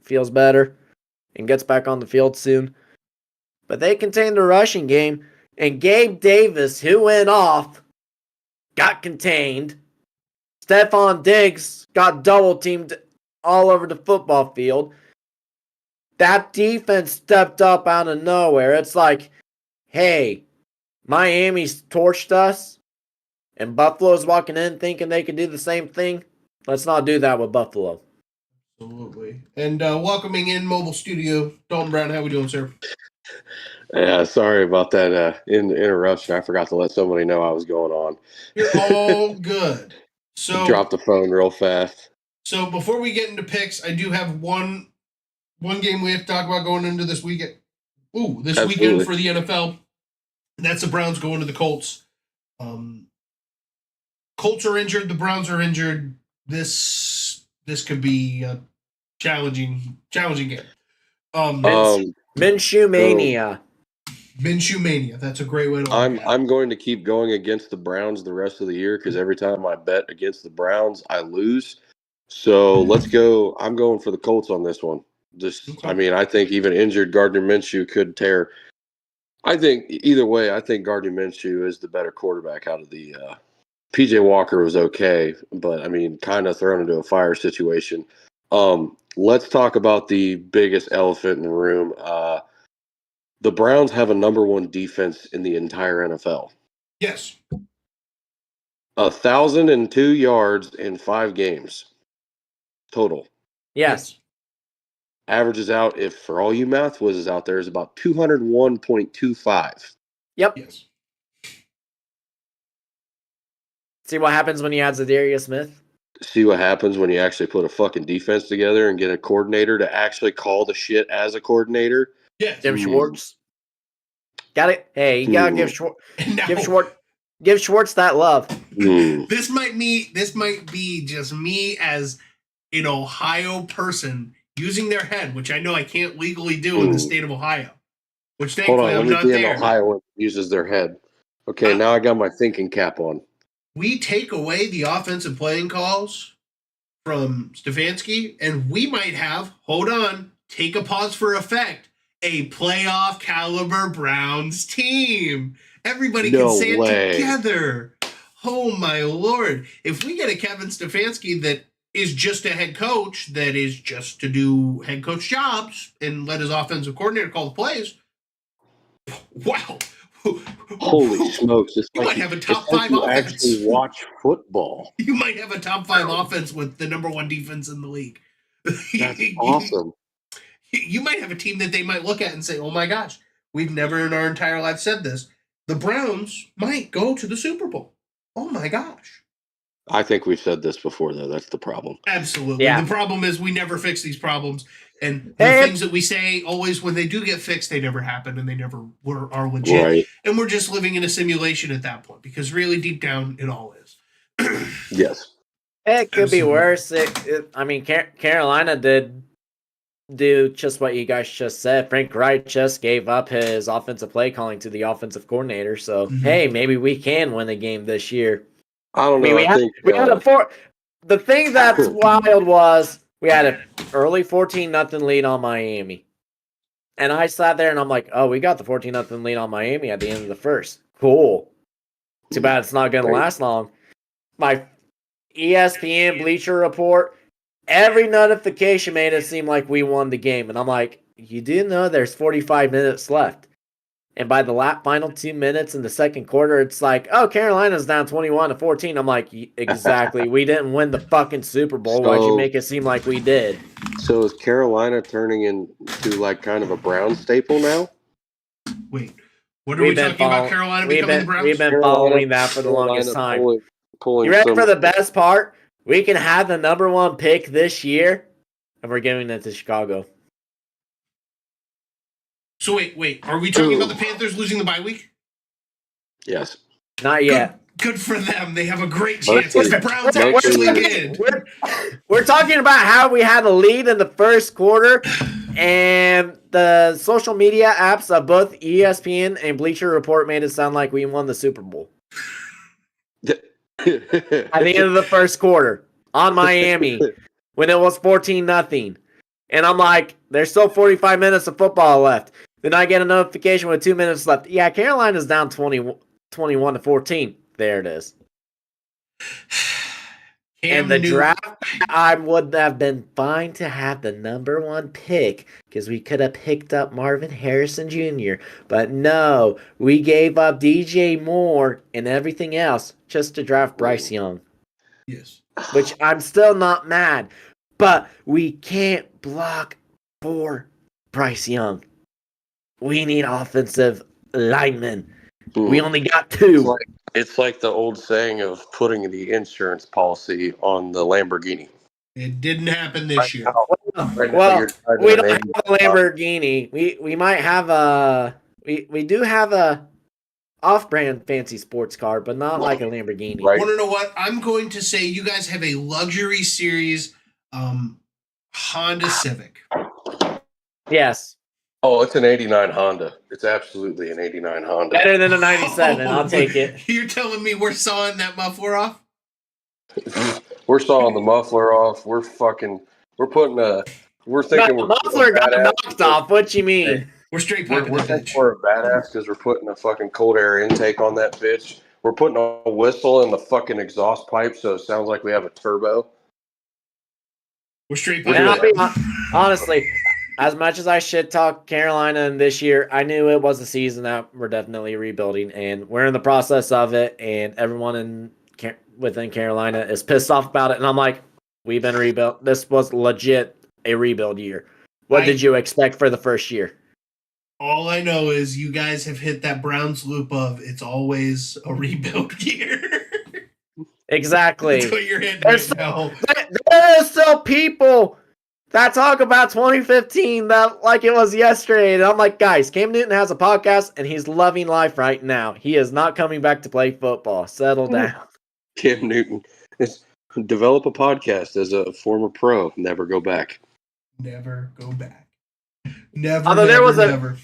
feels better and gets back on the field soon. But they contained the rushing game, and Gabe Davis, who went off, got contained. Stephon Diggs got double-teamed all over the football field. That defense stepped up out of nowhere. It's like, hey, Miami's torched us, and Buffalo's walking in thinking they could do the same thing. Let's not do that with Buffalo. Absolutely. And welcoming in Mobile Studio, Dalton Brown. How we doing, sir? Yeah, sorry about that interruption. I forgot to let somebody know I was going on. You're all good. So drop the phone real fast. So before we get into picks, I do have one game we have to talk about going into this weekend. Weekend for the NFL. And that's the Browns going to the Colts. Colts are injured. The Browns are injured. This could be a challenging game. Minshew Mania. Minshew Mania. That's a great way to look at it. I'm going to keep going against the Browns the rest of the year because every time I bet against the Browns, I lose. So let's go. I'm going for the Colts on this one. I think even injured Gardner Minshew could tear. I think either way, I think Gardner Minshew is the better quarterback out of the PJ Walker was okay, but kind of thrown into a fire situation. Let's talk about the biggest elephant in the room. The Browns have a number one defense in the entire NFL. Yes. 1,002 yards in 5 games total. Yes. Averages out, if for all you math whizzes out there, is about 201.25. Yep. Yes. See what happens when you add Zadarius Smith? See what happens when you actually put a fucking defense together and get a coordinator to actually call the shit as a coordinator. Yes. Jim Schwartz. Got it. Hey, you gotta give Schwartz that love. This might be just me as an Ohio person using their head, which I know I can't legally do in the state of Ohio. Which Hold thankfully on, I'm let not me be there. an Ohioan that uses their head. Okay, now I got my thinking cap on. We take away the offensive playing calls from Stefanski, and we might have, hold on, take a pause for effect, a playoff caliber Browns team. Everybody can say it together. Oh my Lord. If we get a Kevin Stefanski that is just a head coach, that is just to do head coach jobs and let his offensive coordinator call the plays, wow. Holy smokes. It's You like might have a top 5 you offense. actually watch football. You might have a top 5 offense with the number 1 defense in the league. That's awesome. You might have a team that they might look at and say, oh my gosh, we've never in our entire life said this. The Browns might go to the Super Bowl. Oh my gosh. I think we've said this before, though. That's the problem. Absolutely. Yeah. The problem is we never fix these problems. And the things that we say always, when they do get fixed, they never happen and they never are legit. Right. And we're just living in a simulation at that point because really deep down it all is. Yes. It could Absolutely. be worse. Carolina did do just what you guys just said. Frank Wright just gave up his offensive play calling to the offensive coordinator. So, hey, maybe we can win a game this year. I don't know. The thing that's wild was we had an early 14-0 lead on Miami. And I sat there and I'm like, oh, we got the 14-0 lead on Miami at the end of the first. Cool. Too bad it's not going to last long. My ESPN Bleacher Report, every notification made it seem like we won the game. And I'm like, you do know there's 45 minutes left. And by the final 2 minutes in the second quarter, it's like, oh, Carolina's down 21-14. I'm like, exactly. We didn't win the fucking Super Bowl. Why'd you make it seem like we did? So is Carolina turning into like kind of a Brown staple now? Wait, what are we talking about? Carolina becoming the Browns? We've been following that for the longest time. Pulling You ready for the best part? We can have the number 1 pick this year, and we're giving it to Chicago. So wait, are we talking about the Panthers losing the bye week? Yes. Not yet. Good for them. They have a great chance. The Browns actually did. We're talking about how we had a lead in the first quarter, and the social media apps of both ESPN and Bleacher Report made it sound like we won the Super Bowl. At the end of the first quarter on Miami when it was 14-0. And I'm like, there's still 45 minutes of football left. Then I get a notification with 2 minutes left. Yeah, Carolina's down 21-14. There it is. And the draft, I would have been fine to have the number 1 pick because we could have picked up Marvin Harrison Jr. But no, we gave up DJ Moore and everything else just to draft Bryce Young. Yes. Which I'm still not mad. But we can't block for Bryce Young. We need offensive linemen. We only got 2. It's like the old saying of putting the insurance policy on the Lamborghini. It didn't happen this year. We don't have a Lamborghini. We might have a... We do have a off-brand fancy sports car, but not like a Lamborghini. Right. Want to know what? I'm going to say you guys have a luxury series Honda Civic. Yes. Oh, it's an 89 Honda. It's absolutely an 89 Honda. Better than a 97. I'll take it. You're telling me we're sawing that muffler off? We're sawing the muffler off. We're thinking the muffler got knocked off. What you mean? Hey, we're straight piping we're that bitch. We're a badass because we're putting a fucking cold air intake on that bitch. We're putting a whistle in the fucking exhaust pipe so it sounds like we have a turbo. We're straight piping piping. Honestly, as much as I shit talk Carolina and this year, I knew it was a season that we're definitely rebuilding, and we're in the process of it. And everyone within Carolina is pissed off about it. And I'm like, we've been rebuilt. This was legit a rebuild year. What did you expect for the first year? All I know is you guys have hit that Browns loop of it's always a rebuild year. Exactly. That's what you're hitting right now. There are still people that talk about 2015 that like it was yesterday. And I'm like, guys, Cam Newton has a podcast and he's loving life right now. He is not coming back to play football. Settle down. Cam Newton is develop a podcast as a former pro. Never go back. Never go back. Never. Although never.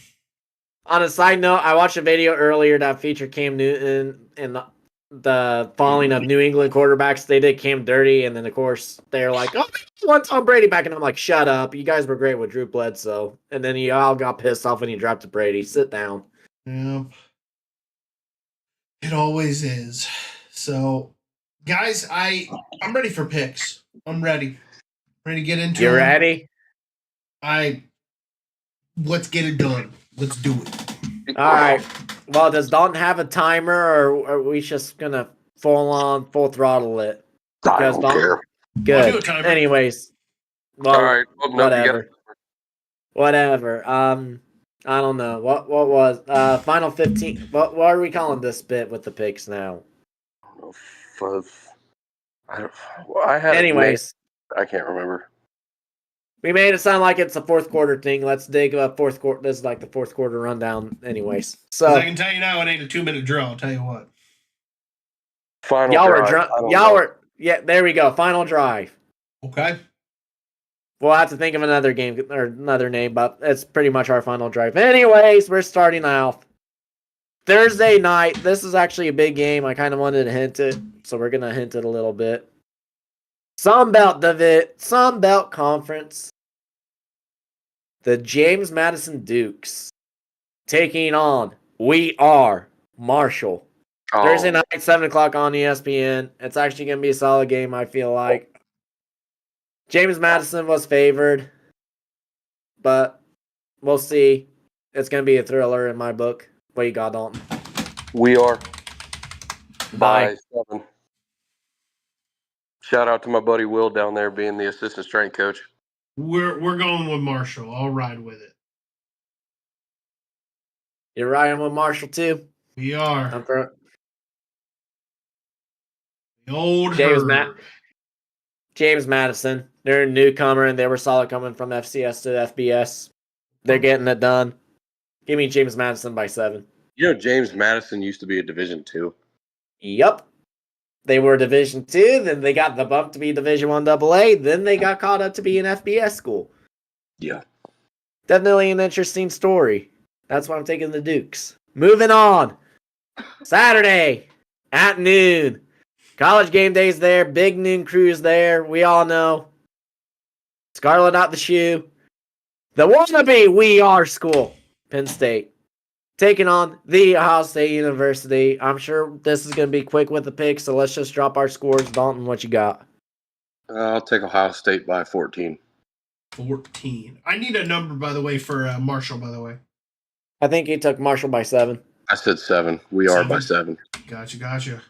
On a side note, I watched a video earlier that featured Cam Newton and the falling of New England quarterbacks. They did Cam dirty, and then of course they're like, "Oh, we want Tom Brady back," and I'm like, "Shut up! You guys were great with Drew Bledsoe," and then you all got pissed off when he drafted Brady. Sit down. Yeah, it always is. So, guys, I'm ready for picks. I'm ready. Ready to get into it. You ready? Let's get it done. Let's do it. All right. Well, does Dalton have a timer, or are we just gonna full throttle it? I don't care. Good. I'll do a timer. Anyways, well, All right. Well, no, whatever. I don't know what was final 15. What are we calling this bit with the picks now? Anyways, I can't remember. we made it sound like it's a fourth quarter thing. Let's dig a fourth quarter. This is like the fourth quarter rundown. Anyways, so I can tell you now, it ain't a 2-minute drill. I'll tell you what. Final y'all drive. were drunk. Y'all were there we go. Final drive. Okay. We'll have to think of another game or another name, but it's pretty much our final drive. Anyways, we're starting off Thursday night. This is actually a big game. I kind of wanted to hint it, so we're gonna hint it a little bit. Sun Belt Conference. The James Madison Dukes taking on We Are Marshall. Oh. Thursday night, 7 o'clock on ESPN. It's actually going to be a solid game, I feel like. James Madison was favored, but we'll see. It's going to be a thriller in my book. What you got, Dalton? We are Bye. by 7. Shout out to my buddy Will down there being the assistant strength coach. We're going with Marshall. I'll ride with it. You're riding with Marshall, too? We are. I'm for The old James herd. James Madison. They're a newcomer, and they were solid coming from FCS to FBS. They're getting it done. Give me James Madison by 7. You know, James Madison used to be a Division II. Yup. They were Division II, then they got the bump to be Division 1 AA, then they got caught up to be an FBS school. Yeah. Definitely an interesting story. That's why I'm taking the Dukes. Moving on. Saturday at noon. College game day's there. Big noon crew's there. We all know. Scarlet out the shoe. The wannabe We Are school. Penn State. Taking on the Ohio State University. I'm sure this is going to be quick with the pick, so let's just drop our scores. Dalton, what you got? I'll take Ohio State by 14. 14. I need a number, by the way, for Marshall, by the way. I think he took Marshall by 7. I said 7. We are by 7. Gotcha.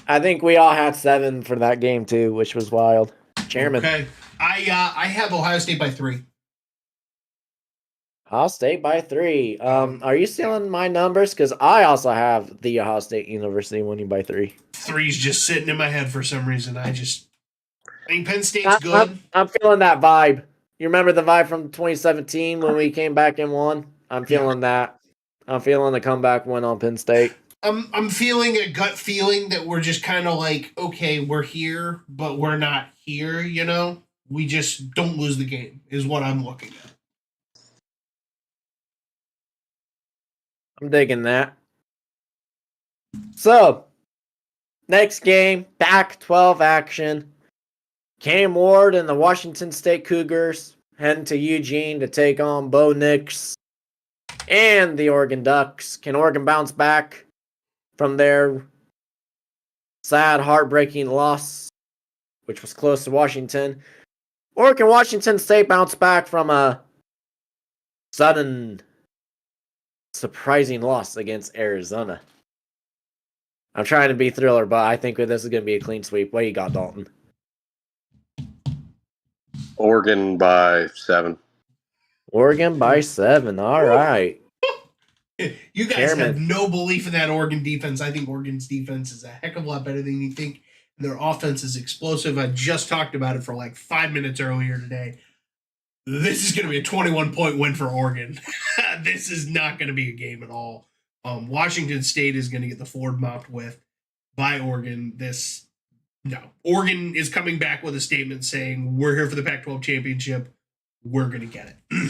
I think we all had 7 for that game, too, which was wild. Chairman. Okay. I have Ohio State by 3. Ohio State by 3. Are you stealing my numbers? Because I also have the Ohio State University winning by 3. 3's just sitting in my head for some reason. I think Penn State's good. I'm feeling that vibe. You remember the vibe from 2017 when we came back and won? I'm feeling that. I'm feeling the comeback win on Penn State. I'm feeling a gut feeling that we're just kind of like, okay, we're here, but we're not here, you know? We just don't lose the game, is what I'm looking at. I'm digging that. So, next game, Pac-12 action. Cam Ward and the Washington State Cougars heading to Eugene to take on Bo Nix and the Oregon Ducks. Can Oregon bounce back from their sad, heartbreaking loss, which was close to Washington? Or can Washington State bounce back from a sudden, surprising loss against Arizona? I'm trying to be thriller, but I think this is going to be a clean sweep. What you got, Dalton? Oregon by 7. Oregon by 7. All right. You guys Chairman. have no belief in that Oregon defense. I think Oregon's defense is a heck of a lot better than you think. Their offense is explosive. I just talked about it for like 5 minutes earlier today. This is going to be a 21-point win for Oregon. This is not going to be a game at all. Washington State is going to get the floor mopped with by Oregon. Oregon is coming back with a statement saying, we're here for the Pac-12 championship. We're going to get it.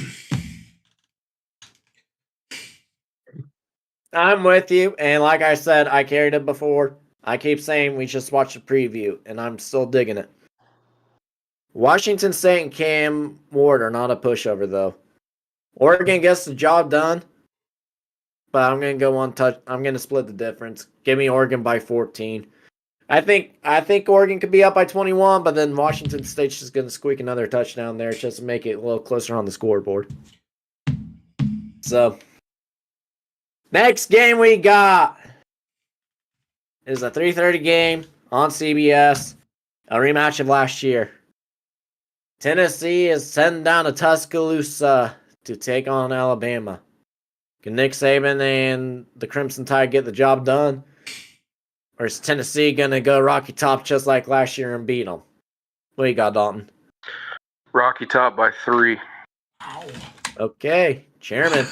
I'm with you. And like I said, I carried it before. I keep saying we just watch the preview, and I'm still digging it. Washington State and Cam Ward are not a pushover, though. Oregon gets the job done, but I'm going to go on touch. I'm going to split the difference. Give me Oregon by 14. I think Oregon could be up by 21, but then Washington State's just going to squeak another touchdown there just to make it a little closer on the scoreboard. So, next game we got is a 3:30 game on CBS, a rematch of last year. Tennessee is sending down to Tuscaloosa to take on Alabama. Can Nick Saban and the Crimson Tide get the job done? Or is Tennessee going to go Rocky Top just like last year and beat them? What you got, Dalton? Rocky Top by 3. Okay, Chairman.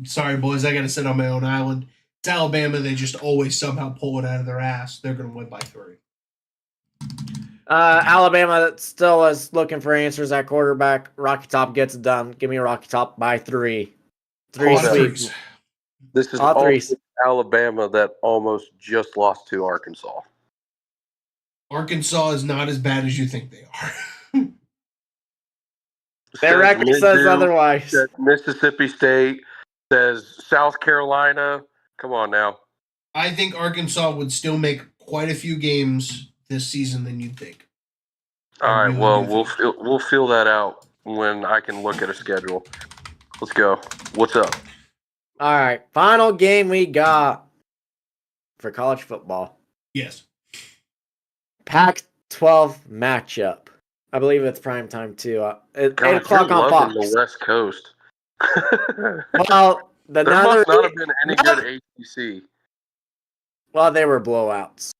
Sorry, boys, I got to sit on my own island. It's Alabama. They just always somehow pull it out of their ass. They're going to win by 3. Alabama still is looking for answers at quarterback. Rocky Top gets it done. Give me a Rocky Top by 3. 3 sweeps. This is All threes. Alabama that almost just lost to Arkansas. Arkansas is not as bad as you think they are. Their record says otherwise. Says Mississippi State, says South Carolina. Come on now. I think Arkansas would still make quite a few games this season than you'd think. All right, well, we'll feel that out when I can look at a schedule. Let's go. What's up? All right, final game we got for college football. Yes. Pac-12 matchup. I believe it's prime time too. 8 God, o'clock you're on loving Fox. the West Coast. Well, there must not have been any good ACC. Well, they were blowouts.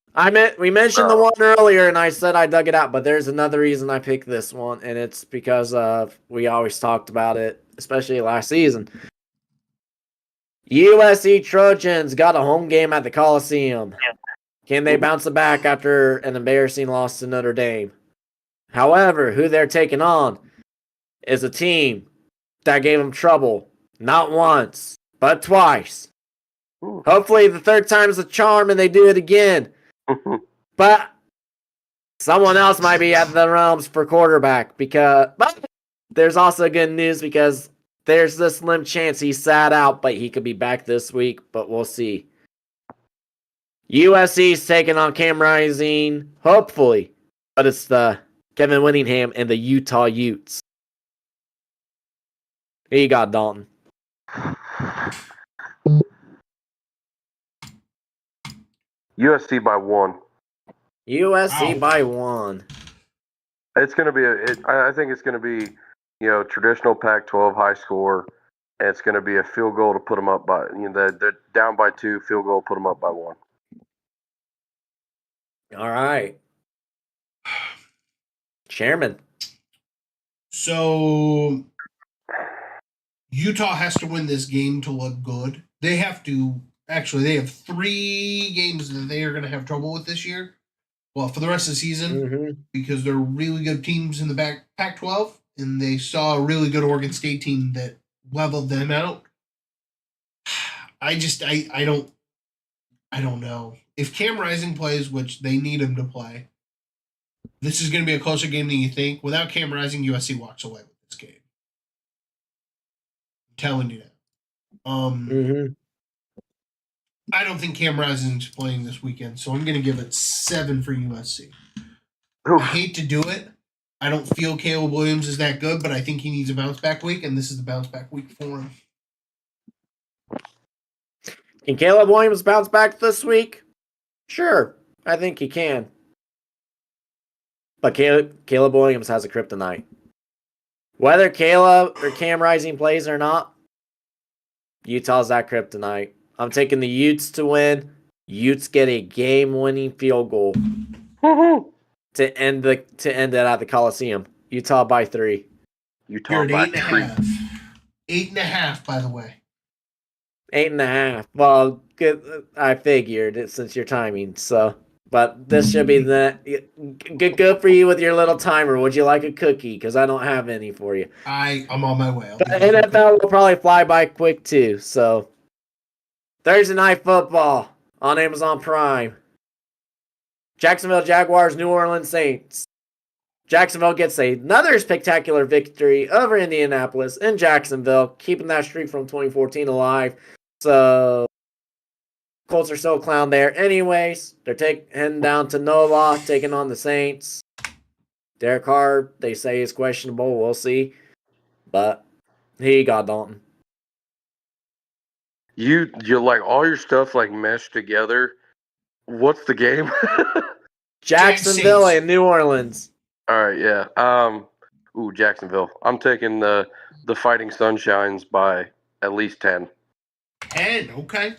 We mentioned the one earlier, and I said I dug it out, but there's another reason I picked this one, and it's because we always talked about it, especially last season. USC Trojans got a home game at the Coliseum. Can they bounce it back after an embarrassing loss to Notre Dame? However, who they're taking on is a team that gave them trouble not once, but twice. Hopefully the third time's a charm and they do it again. But someone else might be at the realms for quarterback but there's also good news because there's this slim chance he sat out, but he could be back this week, but we'll see. USC's taking on Cam Rising, hopefully, but it's the Kevin Whittingham and the Utah Utes. Here you got, Dalton. USC by 1. USC by 1. It's going to be I think it's going to be, traditional Pac-12 high score. And it's going to be a field goal to put them up by, they're down by 2, field goal, put them up by 1. All right. Chairman. So Utah has to win this game to look good. They have 3 games that they are going to have trouble with this year. Well, for the rest of the season, because they're really good teams in the Pac-12, and they saw a really good Oregon State team that leveled them out. I don't know. If Cam Rising plays, which they need him to play, this is going to be a closer game than you think. Without Cam Rising, USC walks away with this game. I'm telling you that. I don't think Cam Rising's playing this weekend, so I'm going to give it 7 for USC. I hate to do it. I don't feel Caleb Williams is that good, but I think he needs a bounce back week, and this is the bounce back week for him. Can Caleb Williams bounce back this week? Sure, I think he can. But Caleb Williams has a kryptonite. Whether Caleb or Cam Rising plays or not, Utah's that kryptonite. I'm taking the Utes to win. Utes get a game-winning field goal to end it at the Coliseum. Utah by 3. You're at 8.5. 8.5, by the way. 8.5. Well, good. I figured since your timing. So, but this should be good for you with your little timer. Would you like a cookie? Because I don't have any for you. I'm on my way. But NFL will probably fly by quick too. So, Thursday Night Football on Amazon Prime. Jacksonville Jaguars, New Orleans Saints. Jacksonville gets another spectacular victory over Indianapolis in Jacksonville, keeping that streak from 2014 alive. So, Colts are still a clown there. Anyways, they're heading down to NOLA, taking on the Saints. Derek Carr, they say, is questionable. We'll see. But he got Dalton. You're like all your stuff like meshed together. What's the game? Jacksonville and New Orleans. All right, yeah. Jacksonville. I'm taking the Fighting Sunshines by at least 10. 10, okay.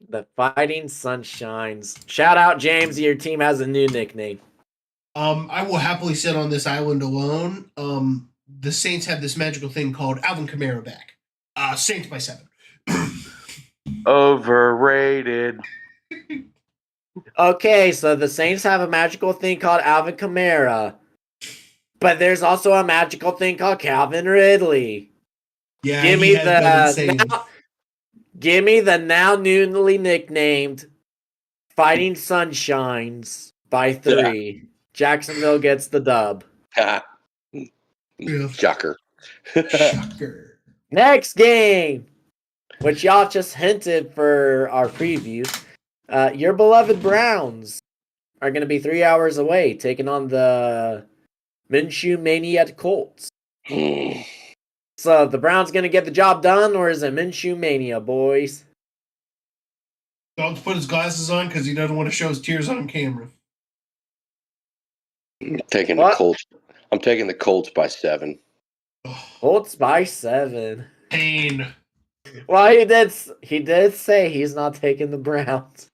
The Fighting Sunshines. Shout out, James. Your team has a new nickname. I will happily sit on this island alone. The Saints have this magical thing called Alvin Kamara back. Saints by 7. Overrated. Okay, so the Saints have a magical thing called Alvin Kamara. But there's also a magical thing called Calvin Ridley. Yeah, Give me the now newly nicknamed Fighting Sunshines by 3. Yeah. Jacksonville gets the dub. Shocker. Shocker. Next game, which y'all just hinted for our preview. Your beloved Browns are going to be 3 hours away, taking on the Minshew Mania Colts. So, the Browns going to get the job done, or is it Minshew Mania, boys? Dog's put his glasses on because he doesn't want to show his tears on camera. I'm taking the Colts by 7. Colts by 7. Pain. Well, he did say he's not taking the Browns.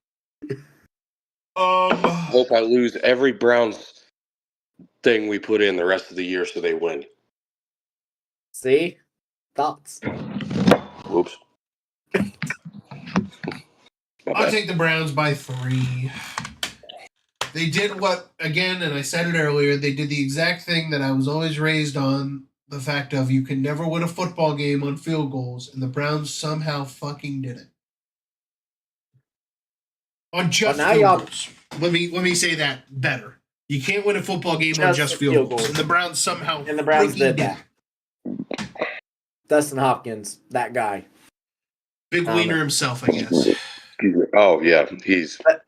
Hope I lose every Browns thing we put in the rest of the year so they win. See? Thoughts? Whoops. I'll take the Browns by 3. They did what, again, and I said it earlier, they did the exact thing that I was always raised on, the fact of you can never win a football game on field goals, and the Browns somehow fucking did it. On just field goals. Let me say that better. You can't win a football game on just field goals. And the Browns somehow did that. Dustin Hopkins, that guy. Big wiener himself, I guess. Oh yeah, he's that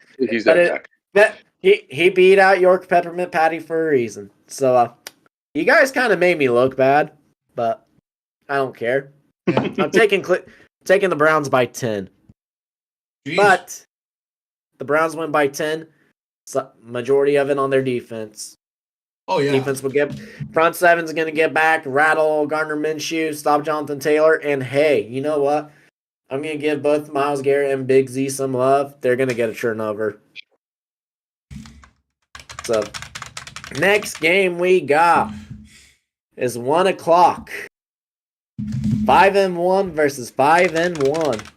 guy. He beat out York Peppermint Patty for a reason. So you guys kind of made me look bad, but I don't care. I'm taking the Browns by 10. Jeez. But the Browns win by 10. So majority of it on their defense. Oh yeah. Defense will get front seven's going to get back, rattle Gardner Minshew, stop Jonathan Taylor, and hey, you know what? I'm going to give both Myles Garrett and Big Z some love. They're going to get a turnover. So, next game we got is 1 o'clock. 5-1 versus 5-1.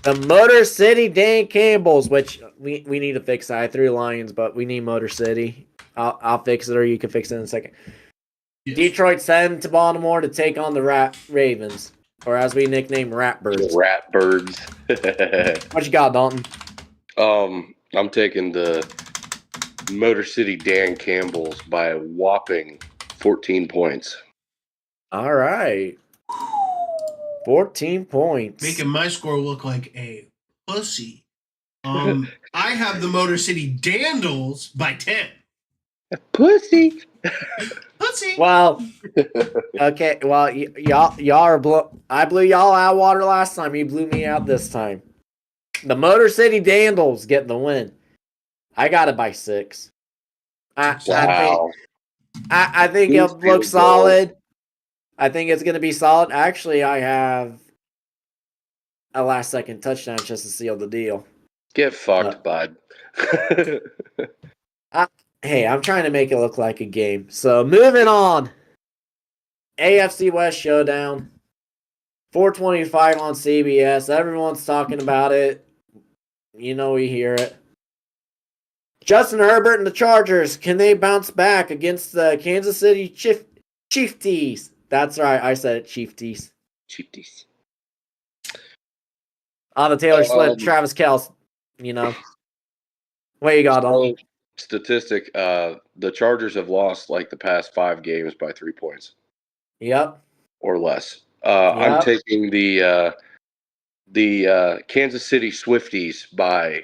The Motor City Dan Campbell's, which we need to fix that. I threw Lions, but we need Motor City. I'll fix it, or you can fix it in a second. Yes. Detroit sent to Baltimore to take on the Ravens, or as we nickname Ratbirds. Ratbirds. What you got, Dalton? I'm taking the Motor City Dan Campbell's by a whopping 14 points. All right. 14 points. Making my score look like a pussy. I have the Motor City Dandles by 10. Pussy. Pussy. Well, okay. Well, y'all are I blew y'all out of water last time. You blew me out this time. The Motor City Dandles get the win. I got it by 6. Wow. I think Please it feel looks good. solid. I think it's going to be solid. Actually, I have a last-second touchdown just to seal the deal. Get fucked, bud. Hey, I'm trying to make it look like a game. So, moving on. AFC West Showdown. 425 on CBS. Everyone's talking about it. You know we hear it. Justin Herbert and the Chargers, can they bounce back against the Kansas City Chiefs? That's right, I said it, Chiefs. Cheapies. On the Taylor Swift, Travis Kelce, you know. What you got on? Statistic, the Chargers have lost like the past 5 games by 3 points Yep. or less. I'm taking the Kansas City Swifties by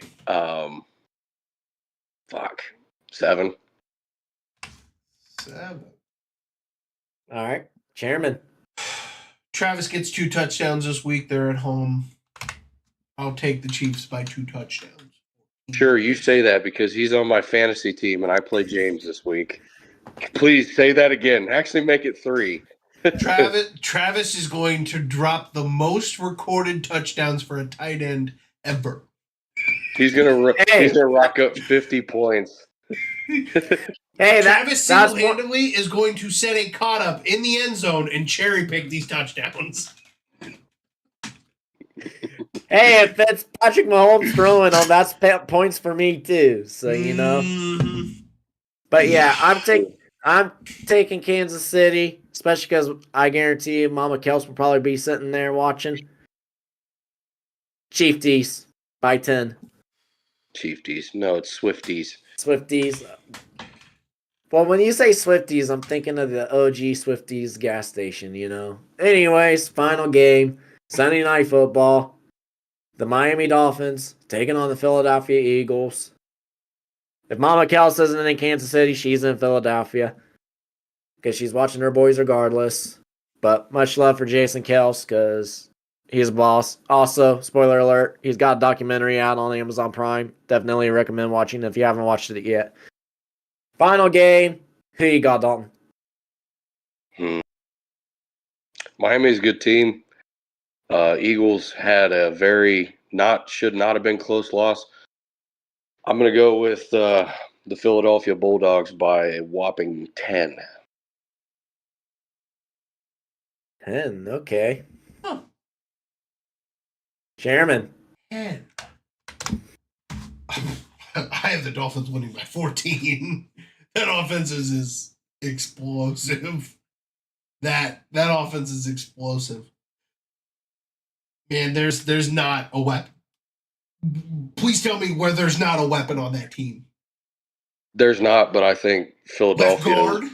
7. 7. All right. Chairman. Travis gets 2 touchdowns this week. They're at home. I'll take the Chiefs by 2 touchdowns. Sure, you say that because he's on my fantasy team and I play James this week. Please say that again. Actually, make it 3. Travis is going to drop the most recorded touchdowns for a tight end ever. He's gonna rock up 50 points. Hey, Travis single-handedly is going to set a caught up in the end zone and cherry pick these touchdowns. Hey, if it's Patrick Mahomes throwing them, that's points for me too. So you know. Mm-hmm. But yeah, I'm taking Kansas City, especially because I guarantee you Mama Kels will probably be sitting there watching. Chiefs by 10. Chiefties. No, it's Swifties. Swifties. Well, when you say Swifties, I'm thinking of the OG Swifties gas station, you know. Anyways, final game. Sunday Night Football. The Miami Dolphins taking on the Philadelphia Eagles. If Mama Kels isn't in Kansas City, she's in Philadelphia. Because she's watching her boys regardless. But much love for Jason Kels because he's a boss. Also, spoiler alert, he's got a documentary out on Amazon Prime. Definitely recommend watching if you haven't watched it yet. Final game. Who you got, Dalton? Miami's a good team. Eagles had a should not have been close loss. I'm going to go with the Philadelphia Bulldogs by a whopping 10. 10, okay. Huh. Chairman. 10. I have the Dolphins winning by 14. That offense is explosive. That offense is explosive. Man, there's not a weapon. Please tell me where there's not a weapon on that team. There's not, but I think Philadelphia. Left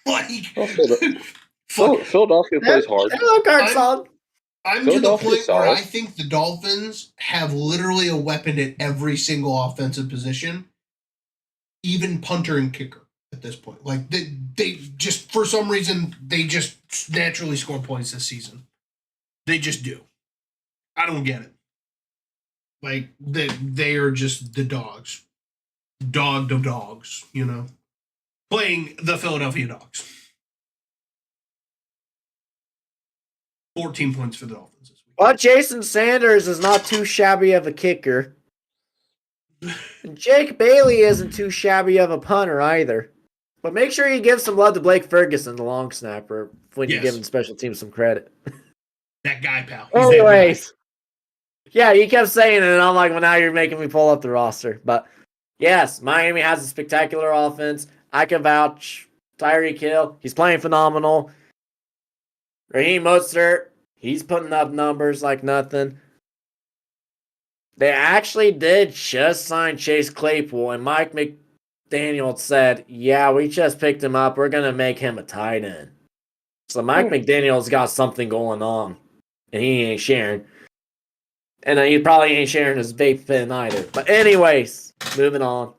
guard? Philadelphia plays hard. I'm to the point where I think the Dolphins have literally a weapon at every single offensive position, even punter and kicker at this point. Like they just, for some reason, they just naturally score points this season. They just do. I don't get it. Like they are just the dogs. Dogs, you know. Playing the Philadelphia Dogs. 14 points for the Dolphins this week. But Jason Sanders is not too shabby of a kicker. Jake Bailey isn't too shabby of a punter either. But make sure you give some love to Blake Ferguson, the long snapper, when you're giving special teams some credit. That guy, pal. Anyways. Yeah, you kept saying it, and I'm like, well, now you're making me pull up the roster. But yes, Miami has a spectacular offense. I can vouch. Tyreek Hill, he's playing phenomenal. Raheem Mostert, he's putting up numbers like nothing. They actually did just sign Chase Claypool, and Mike McDaniel said, yeah, we just picked him up. We're going to make him a tight end. So Mike McDaniel's got something going on, and he ain't sharing. And he probably ain't sharing his vape pen either. But anyways, moving on.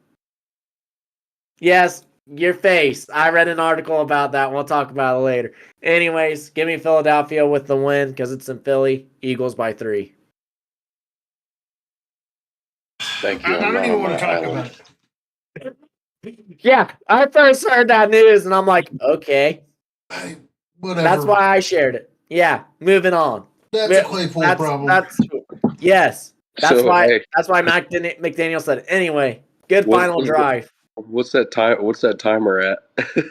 Yes, Your face. I read an article about that. We'll talk about it later. Anyways, give me Philadelphia with the win because it's in Philly. Eagles by 3. Thank you. I don't even want to talk about it. Yeah, I first heard that news and I'm like, okay. Whatever. That's why I shared it. Yeah, moving on. That's a Claypool problem. Yes. That's So, why hey. that's why McDaniel said it. Anyway, good final drive. What's that time? What's that timer at? He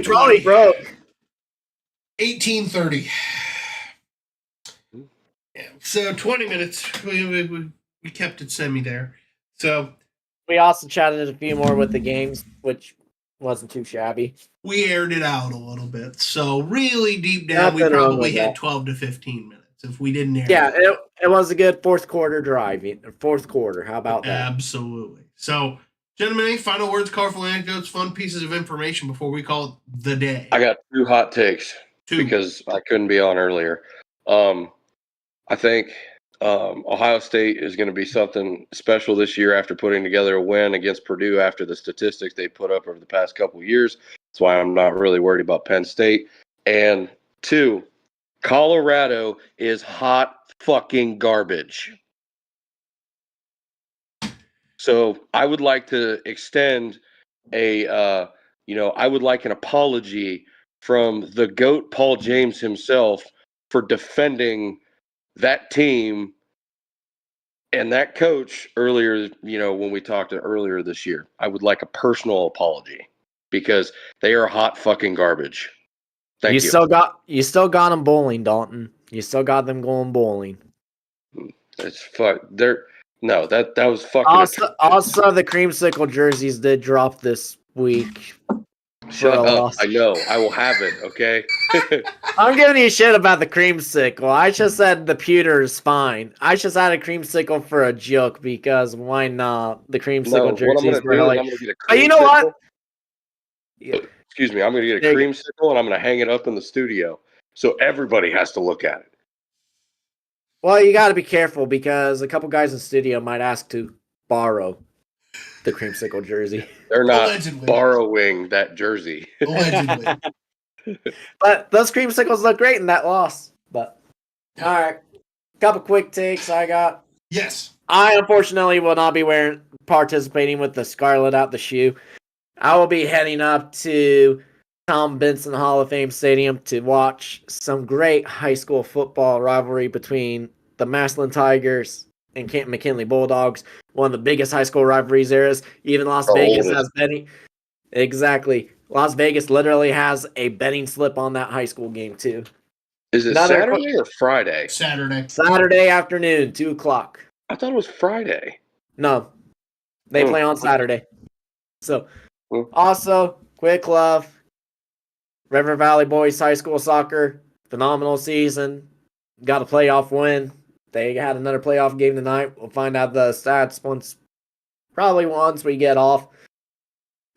probably broke. 18:30. Yeah. So 20 minutes. We kept it semi there. So We also chatted a few more with the games, which wasn't too shabby. we aired it out a little bit. So really deep down, we probably had 12 to 15 minutes if we didn't air Yeah, it. it was a good fourth quarter drive. Fourth quarter. How about that? Absolutely. So, gentlemen, any final words, colorful anecdotes, fun pieces of information before we call it the day? I got 2 hot takes because I couldn't be on earlier. I think Ohio State is going to be something special this year after putting together a win against Purdue after the statistics they put up over the past couple of years. That's why I'm not really worried about Penn State. And 2, Colorado is hot fucking garbage. So I would like to extend I would like an apology from the GOAT Paul James himself for defending that team and that coach earlier, when we talked earlier this year. I would like a personal apology because they are hot fucking garbage. Thank you. You still got them bowling, Dalton. You still got them going bowling. It's fuck. No, that was fucking. Also, the creamsicle jerseys did drop this week. Shut up! I know. I will have it. Okay. I'm giving you shit about the creamsicle. I just said the pewter is fine. I just had a creamsicle for a joke because why not? The creamsicle jerseys were like. But you know what? Excuse me. I'm going to get a creamsicle and I'm going to hang it up in the studio so everybody has to look at it. Well, you got to be careful because a couple guys in the studio might ask to borrow the creamsicle jersey. They're not borrowing that jersey. Allegedly. But those creamsicles look great in that loss. But all right, couple quick takes I got. Yes. I unfortunately will not be participating with the Scarlet out the shoe. I will be heading up to Tom Benson Hall of Fame Stadium to watch some great high school football rivalry between the Massillon Tigers and Canton McKinley Bulldogs. One of the biggest high school rivalries there is. Even Las Vegas has betting. Exactly. Las Vegas literally has a betting slip on that high school game too. Is it Saturday or Friday? Saturday afternoon, 2:00. I thought it was Friday. No. They play on Saturday. So, also, quick love. River Valley Boys High School Soccer, phenomenal season. Got a playoff win. They had another playoff game tonight. We'll find out the stats once we get off.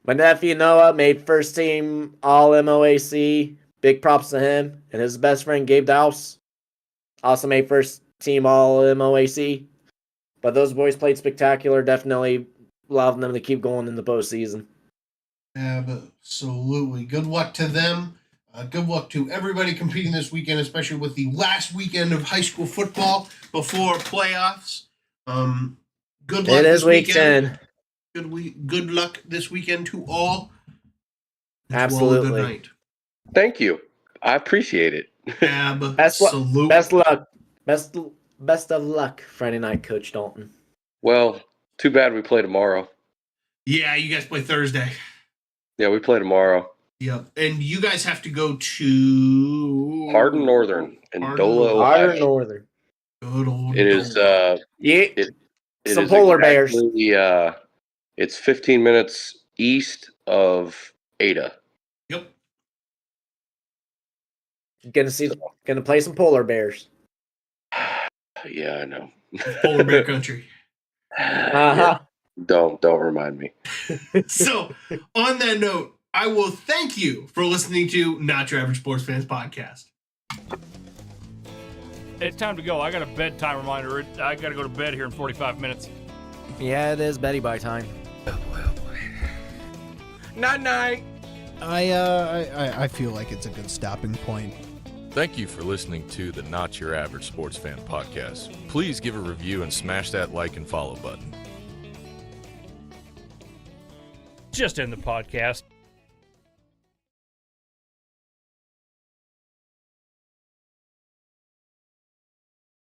My nephew Noah made first team All MOAC. Big props to him. And his best friend Gabe Dowse also made first team All MOAC. But those boys played spectacular. Definitely allowing them to keep going in the postseason. Absolutely. Good luck to them. Good luck to everybody competing this weekend, especially with the last weekend of high school football before playoffs. Good luck this weekend. Good luck this weekend to all. Absolutely. Good night. Thank you. I appreciate it. Absolutely. Best luck. Best of luck Friday night, Coach Dalton. Well, too bad we play tomorrow. Yeah, you guys play Thursday. Yeah, we play tomorrow. Yep. And you guys have to go to Hardin Northern in Dolo, Ohio. Hardin Northern. Good old It is some polar bears. It's 15 minutes east of Ada. Yep. Gonna play some polar bears. Yeah, I know. Polar bear country. Uh-huh. Don't remind me. So, on that note, I will thank you for listening to Not Your Average Sports Fans Podcast. It's time to go. I got a bedtime reminder. I got to go to bed here in 45 minutes. Yeah, it is Betty Bye time. Night-night. I feel like it's a good stopping point. Thank you for listening to the Not Your Average Sports Fan podcast. Please give a review and smash that like and follow button. Just end the podcast.